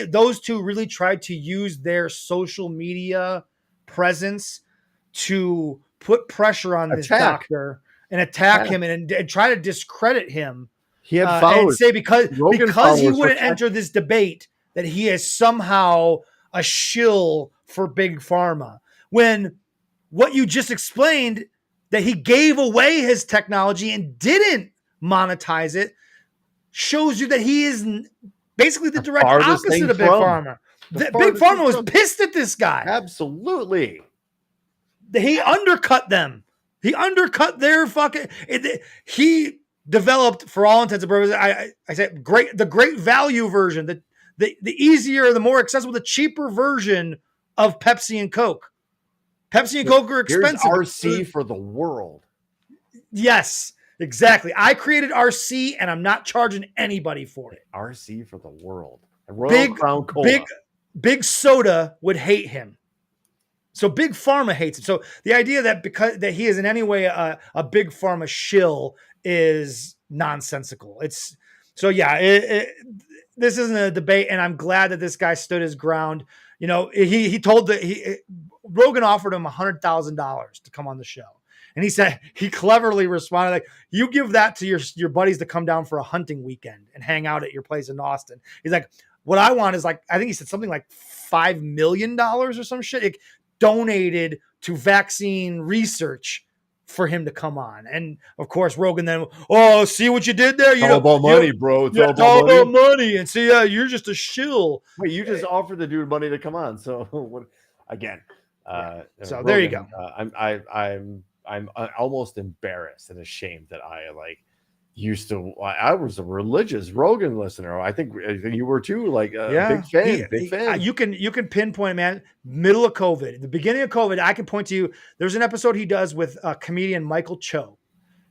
those two really tried to use their social media presence to put pressure on this doctor and attack him and try to discredit him. He had and say Rogan because he wouldn't enter this debate that he is somehow a shill for big pharma, when what you just explained, that he gave away his technology and didn't monetize it, shows you that he is basically the direct opposite of big pharma. Big pharma was pissed at this guy. Absolutely. He undercut them. He undercut their fucking. He developed, for all intents and purposes, I said the great value version, the easier, the more accessible, the cheaper version of Pepsi and Coke. Pepsi and Coke are expensive. Here's RC for the world. Yes, exactly. I created RC and I'm not charging anybody for it. RC for the world. Royal Crown Cola. Big Soda would hate him. So Big Pharma hates him. So the idea that because that he is in any way a Big Pharma shill is nonsensical. It's so this isn't a debate, and I'm glad that this guy stood his ground. You know, he told Rogan offered him $100,000 to come on the show, and he said he cleverly responded like, "You give that to your buddies to come down for a hunting weekend and hang out at your place in Austin." He's like, "What I want is like, I think he said something like $5 million or some shit donated to vaccine research for him to come on." And of course, Rogan then, "Oh, see what you did there? You all about money, bro. It's all about money. And see, you're just a shill." Wait, you just offered the dude money to come on. So what? Again, so Rogan, there you go. I'm almost embarrassed and ashamed that I I was a religious Rogan listener. I think you were too, big fan. You can pinpoint, man, middle of COVID, the beginning of COVID, I can point to you. There's an episode he does with comedian Michael Cho.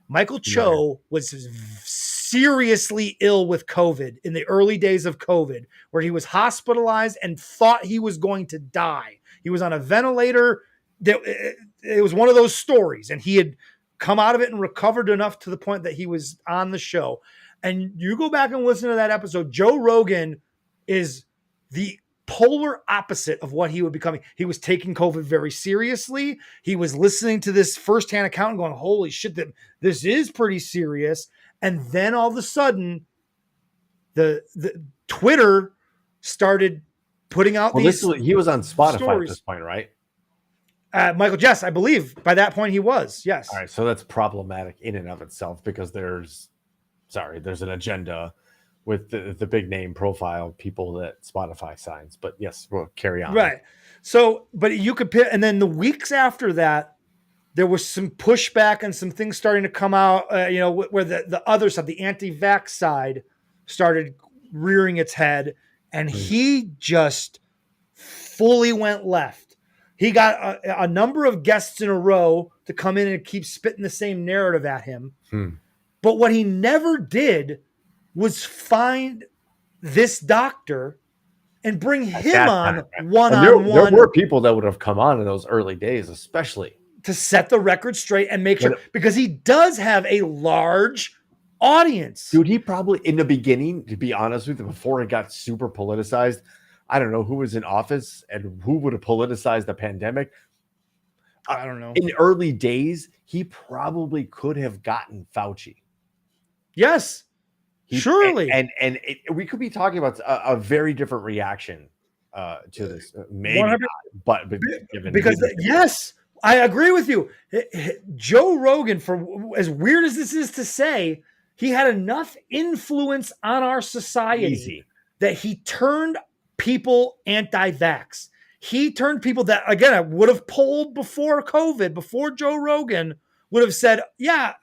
Michael Cho was seriously ill with COVID in the early days of COVID, where he was hospitalized and thought he was going to die. He was on a ventilator. It was one of those stories, and he had come out of it and recovered enough to the point that he was on the show. And you go back and listen to that episode. Joe Rogan is the polar opposite of what he would becoming. He was taking COVID very seriously. He was listening to this firsthand account and going, "Holy shit, this is pretty serious." And then all of a sudden, the Twitter started putting out these. He was on Spotify stories. At this point, right? Michael, yes, I believe by that point he was. Yes. All right, so that's problematic in and of itself because there's an agenda with the big name profile people that Spotify signs. But yes, we'll carry on. Right. So, but you could pick, and then the weeks after that, there was some pushback and some things starting to come out. Where the other side, the anti-vax side, started rearing its head, and he just fully went left. He got a number of guests in a row to come in and keep spitting the same narrative at him. But what he never did was find this doctor and bring him on one-on-one. There were people that would have come on in those early days, especially to set the record straight and make sure, because he does have a large audience. Dude, he probably, in the beginning, to be honest with you, before it got super politicized, I don't know who was in office and who would have politicized the pandemic. I don't know. In the early days, he probably could have gotten Fauci. Yes, surely. And we could be talking about a very different reaction to this. Maybe not, but given yes, I agree with you. Joe Rogan, for as weird as this is to say, he had enough influence on our society that he turned people anti-vax. He turned people that, again, would have polled before COVID, before Joe Rogan, would have said, "Yeah,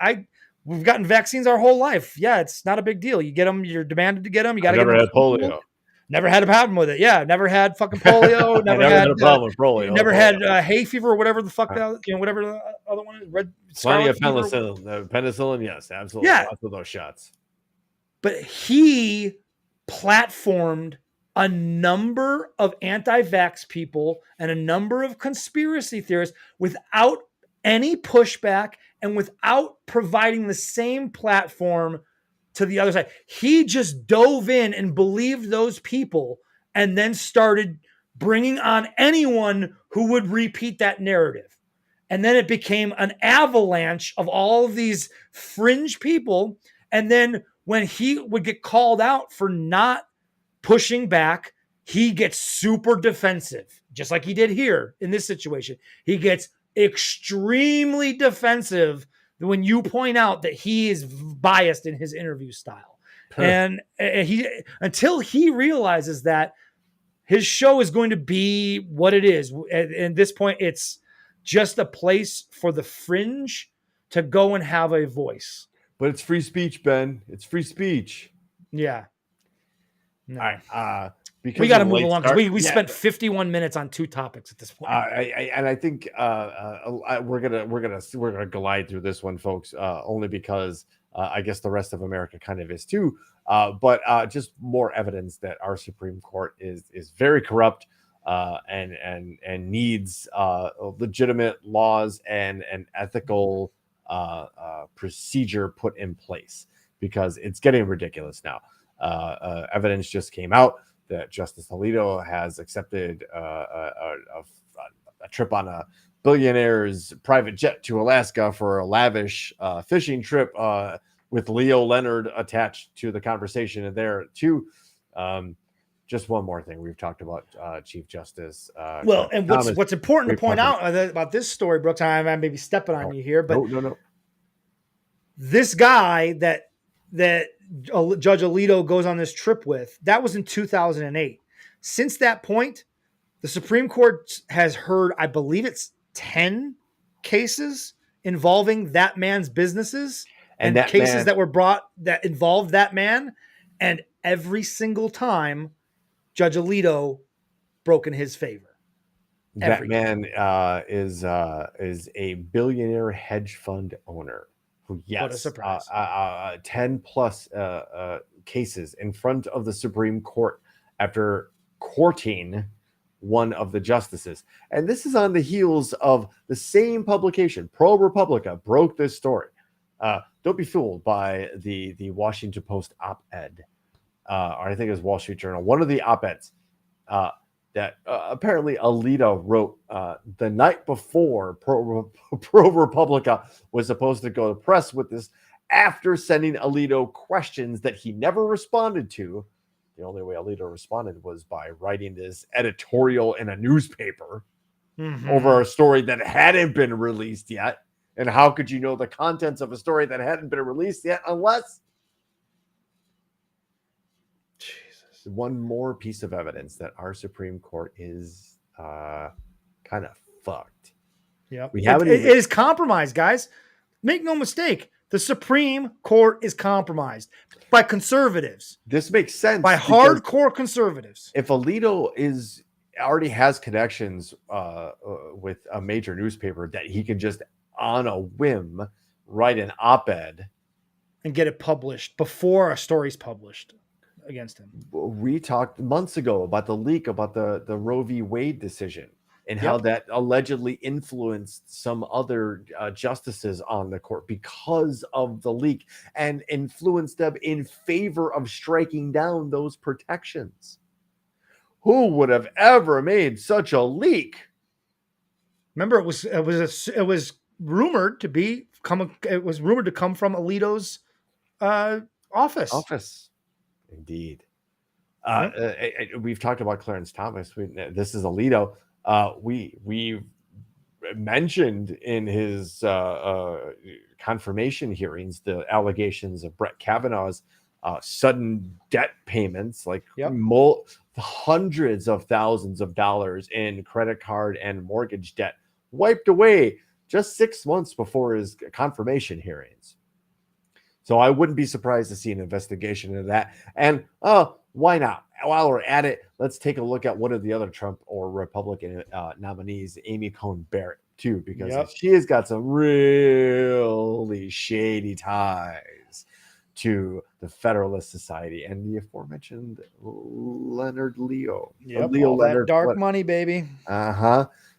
we've gotten vaccines our whole life. Yeah, it's not a big deal. You get them, you're demanded to get them. You got to get them." Never had polio. Never had a problem with it. Yeah, never had fucking polio. Never had a problem with polio. Never had hay fever or whatever the fuck, whatever the other one is. Plenty of penicillin. Penicillin, yes, absolutely. Yeah. Lots of those shots. But he platformed a number of anti-vax people and a number of conspiracy theorists without any pushback and without providing the same platform to the other side. He just dove in and believed those people and then started bringing on anyone who would repeat that narrative. And then it became an avalanche of all of these fringe people. And then when he would get called out for not pushing back, he gets super defensive, just like he did here in this situation. He gets extremely defensive when you point out that he is biased in his interview style. And he, until he realizes that his show is going to be what it is, at this point, it's just a place for the fringe to go and have a voice. But it's free speech, Ben. It's free speech. Yeah. No. All right. Because we got to move along because we spent 51 minutes on 2 topics at this point. I think we're gonna glide through this one, folks, only because I guess the rest of America kind of is too. But just more evidence that our Supreme Court is very corrupt and needs legitimate laws and ethical procedure put in place, because it's getting ridiculous now. Evidence just came out that Justice Alito has accepted a trip on a billionaire's private jet to Alaska for a lavish fishing trip with Leo Leonard attached to the conversation there too. Just one more thing we've talked about, Chief Justice. Well, and what's important to point out about this story, Brooks, I may be stepping on you here, but no. This guy that Judge Alito goes on this trip with, that was in 2008. Since that point, the Supreme Court has heard, I believe it's 10 cases involving that man's businesses and cases that were brought that involved that man. And every single time, Judge Alito broke in his favor. That man is a billionaire hedge fund owner. Yes, what a surprise. 10 plus cases in front of the Supreme Court after courting one of the justices. And this is on the heels of the same publication, ProPublica, broke this story. Don't be fooled by the Washington Post op-ed, or I think it was Wall Street Journal, one of the op-eds that apparently Alito wrote the night before ProPublica was supposed to go to press with this, after sending Alito questions that he never responded to. The only way Alito responded was by writing this editorial in a newspaper over a story that hadn't been released yet. And how could you know the contents of a story that hadn't been released yet unless... One more piece of evidence that our Supreme Court is kind of fucked. Yeah, it is compromised, guys. Make no mistake. The Supreme Court is compromised by conservatives. This makes sense. By hardcore conservatives. If Alito already has connections with a major newspaper that he can just on a whim write an op-ed and get it published before a story's published against him. We talked months ago about the leak about the Roe v. Wade decision and how that allegedly influenced some other justices on the court because of the leak and influenced them in favor of striking down those protections. Who would have ever made such a leak? Remember, it was rumored to come from Alito's office. Indeed. We've talked about Clarence Thomas. This is Alito. We mentioned in his confirmation hearings the allegations of Brett Kavanaugh's sudden debt payments, like hundreds of thousands of dollars in credit card and mortgage debt wiped away just 6 months before his confirmation hearings. So I wouldn't be surprised to see an investigation into that. And why not? While we're at it, let's take a look at one of the other Trump or Republican nominees, Amy Coney Barrett, too, because she has got some really shady ties to the Federalist Society and the aforementioned Leonard Leo. Leo Leonard, that dark money, baby.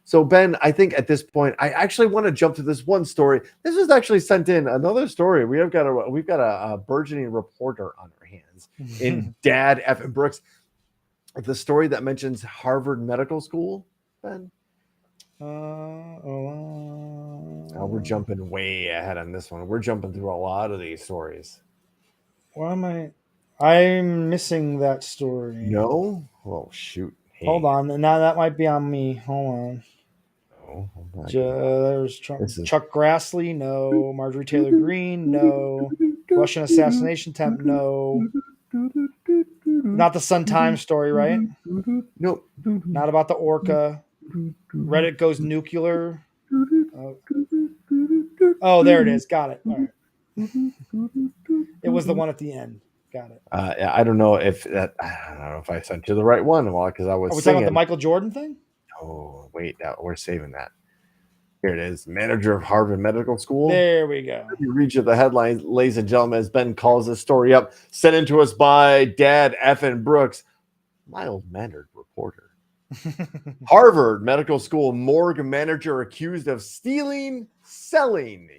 So Ben, I think at this point, I actually want to jump to this one story. This was actually sent in another story. We've got a burgeoning reporter on our hands in Dad F. Brooks. The story that mentions Harvard Medical School, Ben. We're jumping way ahead on this one. We're jumping through a lot of these stories. Why am I'm missing that story. No? Oh, shoot. Hey. Hold on. Now that might be on me. Hold on. Oh, There's Chuck Grassley. No. Marjorie Taylor Greene. No. Russian assassination attempt. No. Not the Sun Times story, right? Nope. Not about the orca. Reddit goes nuclear. Oh, there it is. Got it. All right. It was the one at the end. Got it. I don't know if I sent you the right one, because I was. Are we talking about the Michael Jordan thing? Oh, wait, we're saving that. Here it is. Manager of Harvard Medical School. There we go. You reach the headlines, ladies and gentlemen, as Ben calls this story up, sent in to us by Dad F. Brooks, mild-mannered reporter. Harvard Medical School morgue manager accused of selling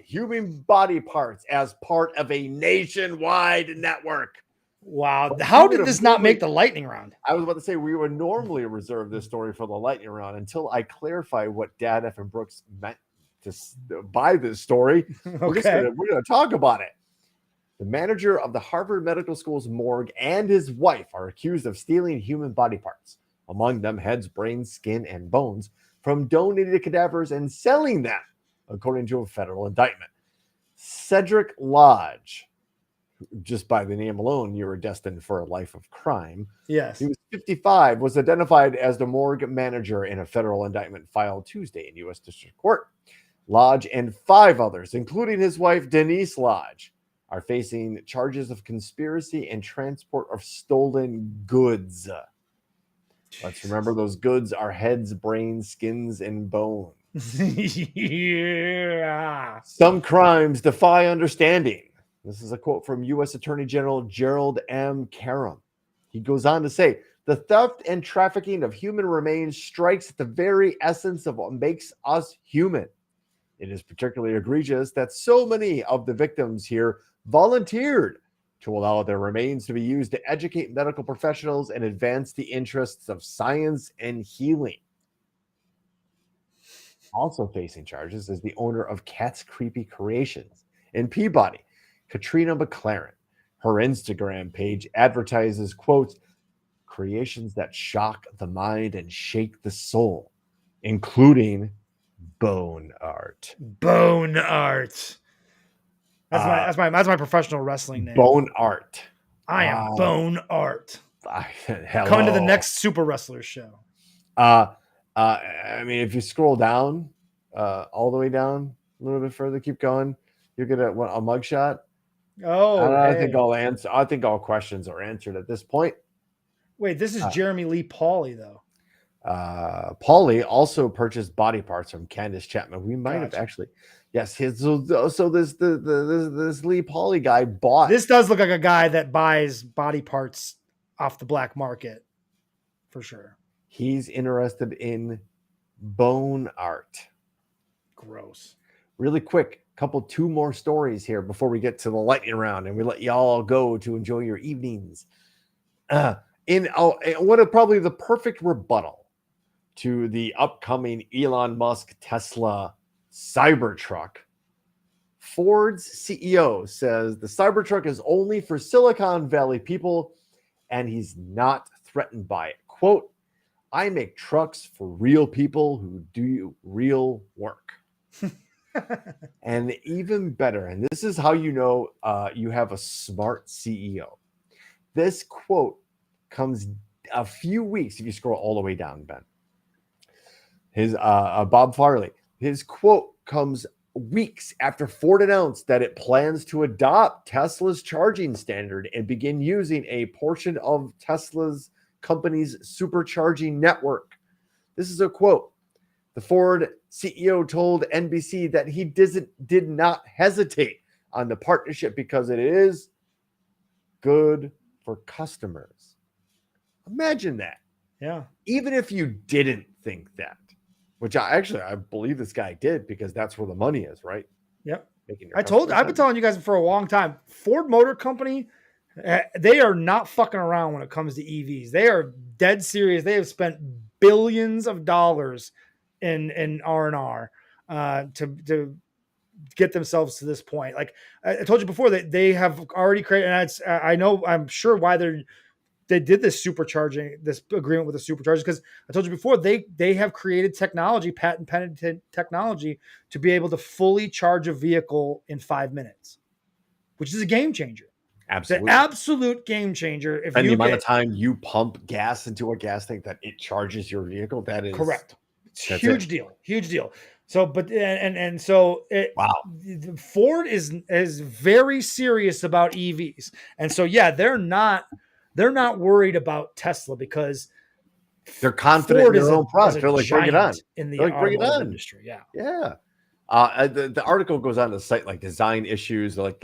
human body parts as part of a nationwide network. Wow. How did this not make the lightning round? I was about to say we would normally reserve this story for the lightning round until I clarify what Dad F. Brooks meant by this story. Okay. We're going to talk about it. The manager of the Harvard Medical School's morgue and his wife are accused of stealing human body parts, among them heads, brains, skin, and bones, from donated cadavers and selling them, according to a federal indictment. Cedric Lodge, just by the name alone, you were destined for a life of crime. Yes. He was 55, was identified as the morgue manager in a federal indictment filed Tuesday in U.S. District Court. Lodge and 5 others, including his wife, Denise Lodge, are facing charges of conspiracy and transport of stolen goods. Let's remember those goods are heads, brains, skins, and bones. Yeah. Some crimes defy understanding. This is a quote from U.S. Attorney General Gerald M. Karam. He goes on to say, the theft and trafficking of human remains strikes at the very essence of what makes us human. It is particularly egregious that so many of the victims here volunteered to allow their remains to be used to educate medical professionals and advance the interests of science and healing. Also facing charges is the owner of Cat's Creepy Creations in Peabody, Katrina McLaren. Her Instagram page advertises, quote, creations that shock the mind and shake the soul, including bone art. Bone art. That's my professional wrestling name. Bone art. I am Bone Art. Hello. Coming to the next Super Wrestlers show. I mean, if you scroll down, all the way down a little bit further, keep going, you'll get a mugshot. Oh, I think all questions are answered at this point. Wait, this is Jeremy Lee Pauley, though. Pauley also purchased body parts from Candace Chapman. We might have actually, yes. This Lee Pauley guy bought. This does look like a guy that buys body parts off the black market, for sure. He's interested in bone art. Gross. Really quick, two more stories here before we get to the lightning round, and we let y'all go to enjoy your evenings. What is probably the perfect rebuttal to the upcoming Elon Musk Tesla Cybertruck, Ford's CEO says the Cybertruck is only for Silicon Valley people, and he's not threatened by it. Quote, I make trucks for real people who do real work. And even better, and this is how you know you have a smart CEO. This quote comes a few weeks, if you scroll all the way down, Ben. His Bob Farley, his quote comes weeks after Ford announced that it plans to adopt Tesla's charging standard and begin using a portion of Tesla's company's supercharging network. This is a quote. The Ford CEO told NBC that he did not hesitate on the partnership because it is good for customers. Imagine that. Yeah. Even if you didn't think that, which I believe this guy did because that's where the money is, right? Yep. Making your I've customers been happy. telling you guys for a long time. Ford Motor Company, they are not fucking around when it comes to EVs. They are dead serious. They have spent billions of dollars in R&R to get themselves to this point. Like I told you before, that they have already created, and I'm sure why they did this agreement with the superchargers, because I told you before, they have created technology, patent pending technology, to be able to fully charge a vehicle in 5 minutes, which is a game changer. Absolutely. The absolute game changer. If And you the amount of time you pump gas into a gas tank that it charges your vehicle, that is correct. It's huge deal. So, but so wow. Ford is very serious about EVs, and so yeah, they're not worried about Tesla because they're confident Ford in their own product. They're like, bring it on. In the like, bring it on. industry. Yeah. Yeah. The article goes on to cite like design issues, like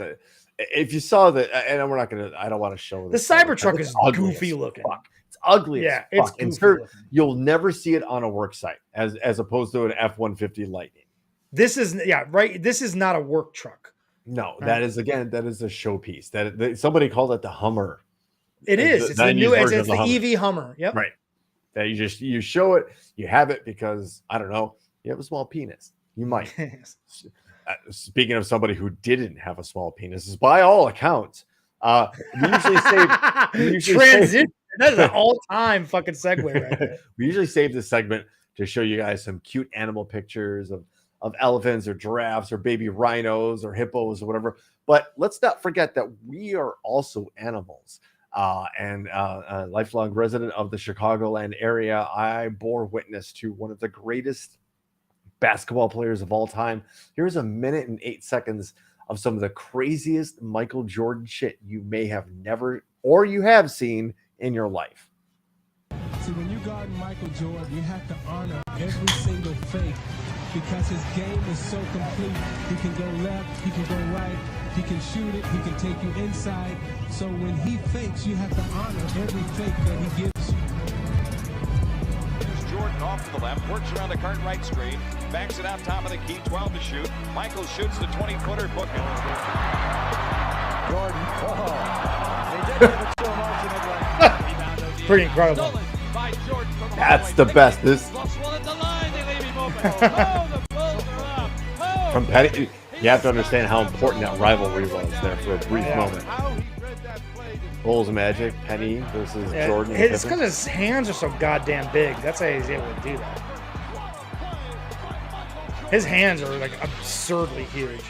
if you saw and we're not gonna, I don't want to show the Cybertruck is goofy looking. It's ugly. Yeah, as fuck. it's goofy looking. You'll never see it on a work site as opposed to an F-150 Lightning. This is right. This is not a work truck. No, that is a showpiece. That somebody called it the Hummer. It is. It's the new. It's the EV Hummer. Yep. Right. That you show it. You have it because I don't know. You have a small penis. You might. Speaking of somebody who didn't have a small penis, by all accounts, we usually save. That's an all-time fucking segue right there. We usually save this segment to show you guys some cute animal pictures of elephants or giraffes or baby rhinos or hippos or whatever. But let's not forget that we are also animals. And a lifelong resident of the Chicagoland area, I bore witness to one of the greatest basketball players of all time. Here's 1 minute and 8 seconds of some of the craziest Michael Jordan shit you may have never or you have seen in your life. See, when you guard Michael Jordan, you have to honor every single fake because his game is so complete. He can go left, he can go right, he can shoot it, he can take you inside. So when he fakes, you have to honor every fake that he gives you. Jordan off to the left, works around the current right screen, backs it out top of the key, 12 to shoot. Michael shoots the 20-footer, booking. Jordan, he did give it to him ultimately. Pretty incredible. That's the best. From Petty, you have to understand how important that rivalry was there for a brief moment. Bulls Magic, Penny versus Jordan. It's because his hands are so goddamn big. That's how he's able to do that. His hands are like absurdly huge.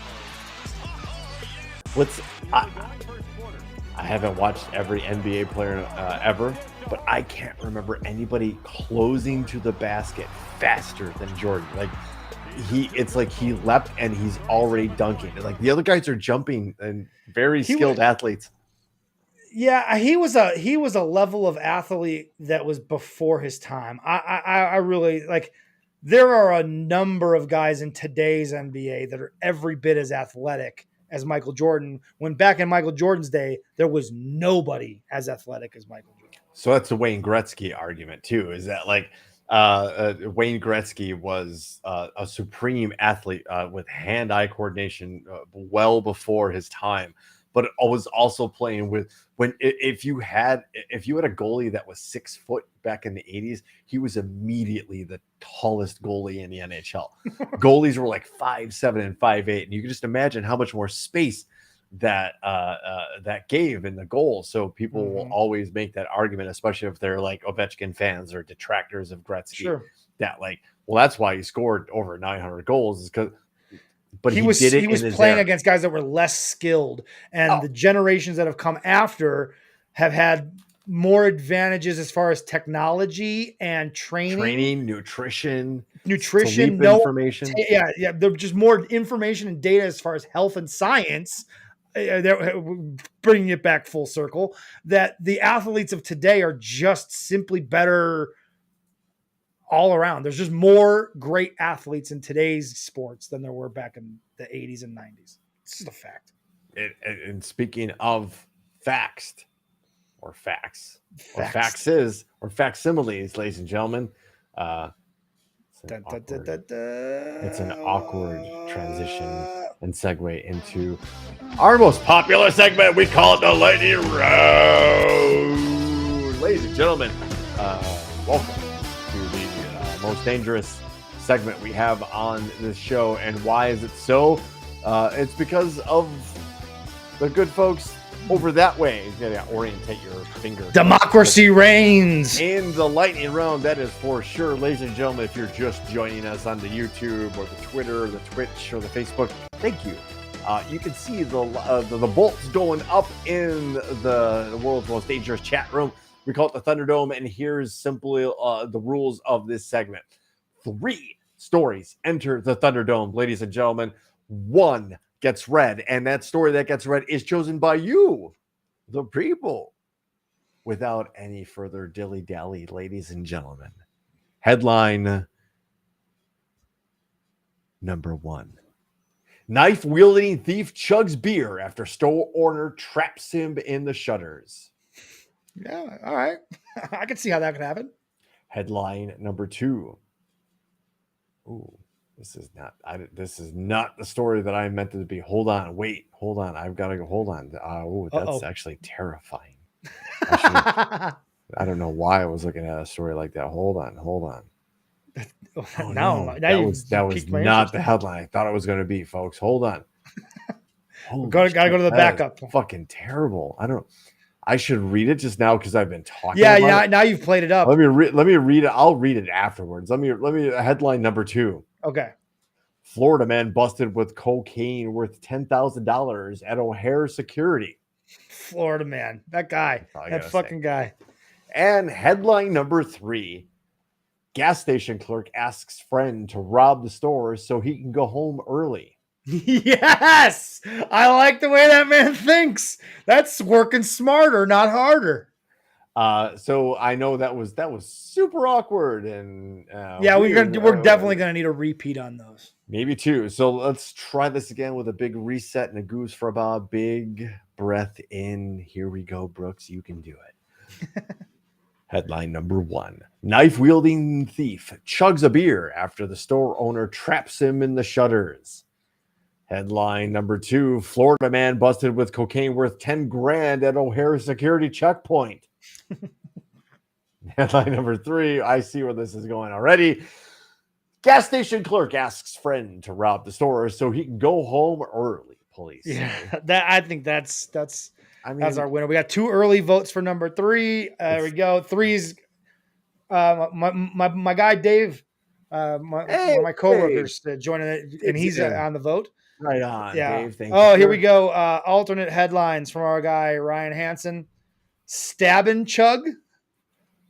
I haven't watched every NBA player ever, but I can't remember anybody closing to the basket faster than Jordan. Like it's like he leapt and he's already dunking. Like the other guys are jumping and very skilled athletes. Yeah, he was a level of athlete that was before his time. I really like. There are a number of guys in today's NBA that are every bit as athletic as Michael Jordan. When back in Michael Jordan's day, there was nobody as athletic as Michael Jordan. So that's the Wayne Gretzky argument too. Is that like Wayne Gretzky was a supreme athlete with hand-eye coordination well before his time, but was also playing with if you had a goalie that was 6 foot back in the 80s, he was immediately the tallest goalie in the NHL. Goalies were like 5'7" and 5'8", and you can just imagine how much more space that gave in the goal. So people will always make that argument, especially if they're like Ovechkin fans or detractors of Gretzky. Sure. That like, well, that's why he scored over 900 goals is because. But he was playing against guys that were less skilled, and the generations that have come after have had more advantages as far as technology and training, nutrition, information. Yeah. There's just more information and data as far as health and science. Bringing it back full circle, that the athletes of today are just simply better all around. There's just more great athletes in today's sports than there were back in the 80s and 90s. It's just a fact. And speaking of faxed or faxes or facsimiles, ladies and gentlemen, It's an awkward transition and segue into our most popular segment. We call it the Lightning Round. Ladies and gentlemen, welcome to the most dangerous segment we have on this show. And why is it so? It's because of the good folks over that way. You gotta orientate your finger. Democracy reigns. In the lightning round, that is for sure. Ladies and gentlemen, if you're just joining us on the YouTube or the Twitter or the Twitch or the Facebook, thank you. You can see the bolts going up in the world's most dangerous chat room. We call it the Thunderdome, and here's simply the rules of this segment. 3 stories enter the Thunderdome, ladies and gentlemen. 1 gets read, and that story that gets read is chosen by you, the people. Without any further dilly-dally, ladies and gentlemen, headline number 1. Knife-wielding thief chugs beer after store owner traps him in the shutters. Yeah, all right. I can see how that could happen. Headline number 2. Ooh. This is not the story that I meant it to be. Hold on. I've got to go. Hold on. That's actually terrifying. I don't know why I was looking at a story like that. Hold on. No, that was not the headline I thought it was going to be, folks. Hold on. Gotta go to the backup. Fucking terrible. I should read it just now because I've been talking. Yeah. Now you've played it up. Let me read it. I'll read it afterwards. Let me headline number 2. Okay. Florida man busted with cocaine worth $10,000 at O'Hare security. Florida man. That guy. That fucking guy. And headline number 3. Gas station clerk asks friend to rob the store so he can go home early. Yes. I like the way that man thinks. That's working smarter, not harder. So I know that was super awkward, and we're definitely gonna need a repeat on those. Maybe 2. So let's try this again with a big reset and a goose for Bob. Big breath in. Here we go, Brooks. You can do it. Headline number 1. Knife-wielding thief chugs a beer after the store owner traps him in the shutters. Headline number 2. Florida man busted with cocaine worth $10,000 at O'Hare security checkpoint. Headline number 3. I see where this is going already. Gas station clerk asks friend to rob the store so he can go home early. Police. Yeah, I think that's our winner. We got 2 early votes for number 3. There we go. 3's my guy Dave, one of my coworkers joining it, and he's on the vote. Right on, yeah. Dave. Thank you. Here Here we go. Alternate headlines from our guy Ryan Hansen. Stab and chug,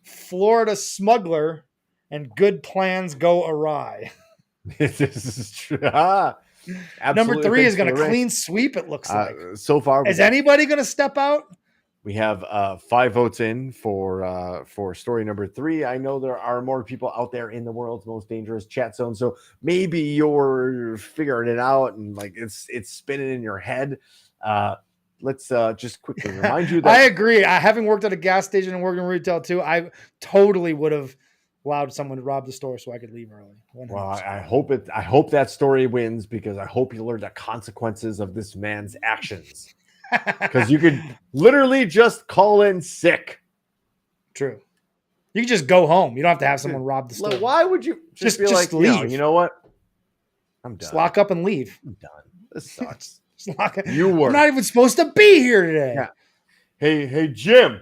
Florida smuggler, and good plans go awry. This is true. Number 3 is going to clean sweep, it looks like. So far, is anybody going to step out? We have 5 votes in for story number 3. I know there are more people out there in the world's most dangerous chat zone, so maybe you're figuring it out and like it's spinning in your head. Let's just quickly remind you that I agree. Having worked at a gas station and worked in retail too, I totally would have allowed someone to rob the store so I could leave early. 100%. Well, I hope that story wins because I hope you learn the consequences of this man's actions. Because you could literally just call in sick. True. You can just go home. You don't have to have someone rob the store. Why would you just be like, leave? You know what? I'm done. Just lock up and leave. I'm done. This sucks. You were. I'm not even supposed to be here today. Yeah. Hey, Jim.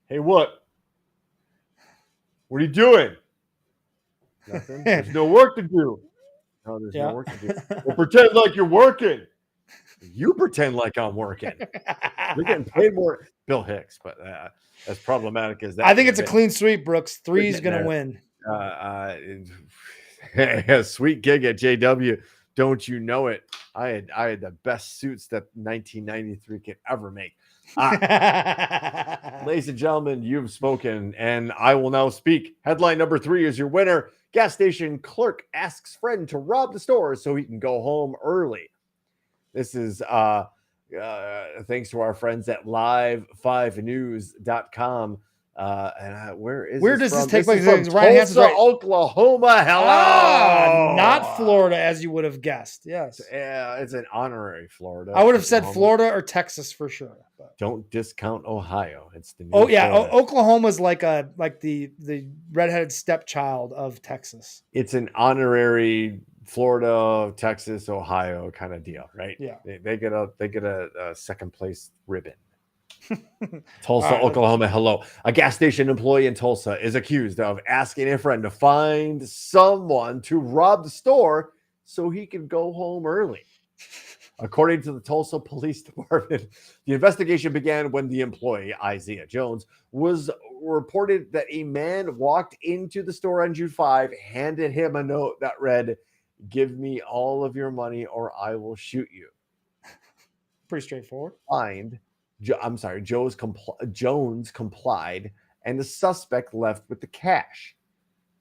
Hey, what? What are you doing? Nothing. There's no work to do. No, there's no work to do. Well, pretend like you're working. You pretend like I'm working. We're getting paid more. Bill Hicks, but as problematic as that. I think it's a clean sweep, Brooks. 3 is going to win. Sweet gig at JW. Don't you know it? I had the best suits that 1993 could ever make. Ladies and gentlemen, you've spoken, and I will now speak. Headline number 3 is your winner. Gas station clerk asks friend to rob the store so he can go home early. This is thanks to our friends at live5news.com. Where does this from? take place? Is from Ryan Hansen's Tulsa, right. Oklahoma. Hello. Not Florida, as you would have guessed. Yes. Yeah, it's an honorary Florida. I would have said Oklahoma. Florida or Texas for sure. But. Don't discount Ohio. It's the new Oh yeah, Florida. Oklahoma's like the redheaded stepchild of Texas. It's an honorary Florida, Texas, Ohio kind of deal, right? Yeah. They get a second place ribbon. Tulsa, All right. Oklahoma. Hello. A gas station employee in Tulsa is accused of asking a friend to find someone to rob the store so he can go home early. According to the Tulsa Police Department, the investigation began when the employee, Isaiah Jones, was reported that a man walked into the store on June 5, handed him a note that read, "Give me all of your money or I will shoot you." Pretty straightforward. Jones complied, and the suspect left with the cash.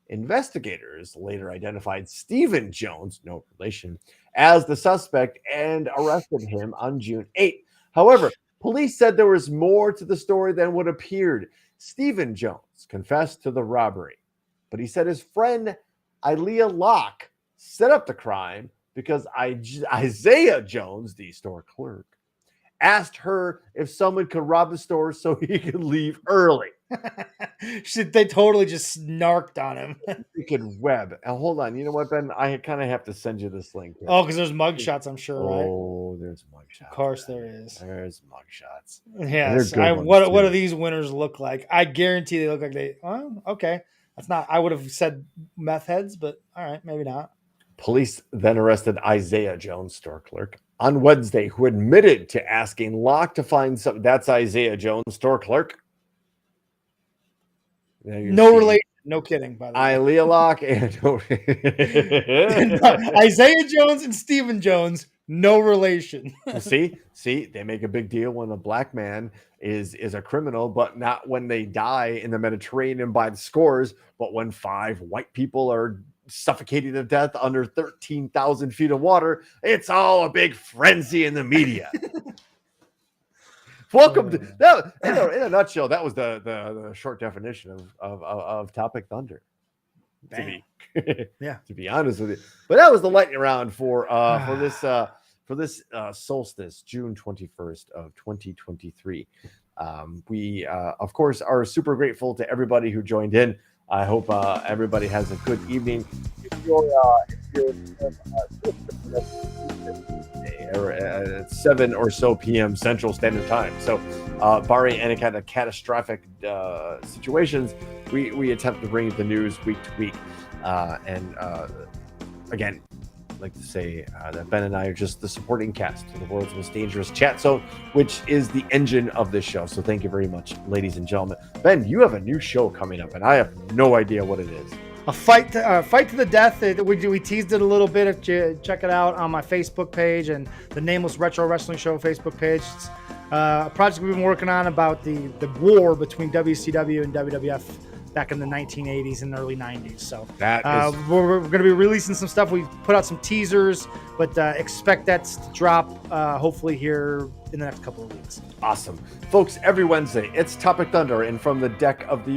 Investigators later identified Stephen Jones, no relation, as the suspect and arrested him on June 8th. However, police said there was more to the story than what appeared. Stephen Jones confessed to the robbery, but he said his friend Ilea Locke set up the crime because Isaiah Jones, the store clerk, asked her if someone could rob the store so he could leave early. They totally just snarked on him. Freaking web. And hold on, you know what, Ben? I kind of have to send you this link. Here. Oh, because there's mugshots, I'm sure, right? Oh, there's mugshots. Of course there is. There's mugshots. Yes. They're good What ones, do too. these winners look like? I guarantee they look like they. Oh, okay. That's not. I would have said meth heads, but all right, maybe not. Police then arrested Isaiah Jones, store clerk, on Wednesday, who admitted to asking Locke to find some. That's Isaiah Jones, store clerk. No relation. No kidding, by the way. Ilea Locke and Isaiah Jones and Stephen Jones, no relation. see, they make a big deal when a black man is a criminal, but not when they die in the Mediterranean by the scores, but when 5 white people are suffocating to death under 13,000 feet of water. It's all a big frenzy in the media. Welcome to that. In a nutshell, that was the short definition of Topic Thunder. To be honest with you, but that was the lightning round for this solstice, June 21st of 2023. We of course are super grateful to everybody who joined in. I hope everybody has a good evening. At 7 or so p.m. Central Standard Time. So, barring any kind of catastrophic situations, we attempt to bring you the news week to week. And again, I'd like to say that Ben and I are just the supporting cast to the world's most dangerous chat zone, which is the engine of this show. So thank you very much, ladies and gentlemen. Ben, you have a new show coming up, and I have no idea what it is. A fight to the death. We teased it a little bit. Check it out on my Facebook page and the Nameless Retro Wrestling Show Facebook page. It's a project we've been working on about the war between WCW and WWF back in the 1980s and early 90s. So we're going to be releasing some stuff. We've put out some teasers, but expect that to drop hopefully here in the next couple of weeks. Awesome. Folks, every Wednesday, it's Topic Thunder, and from the deck of the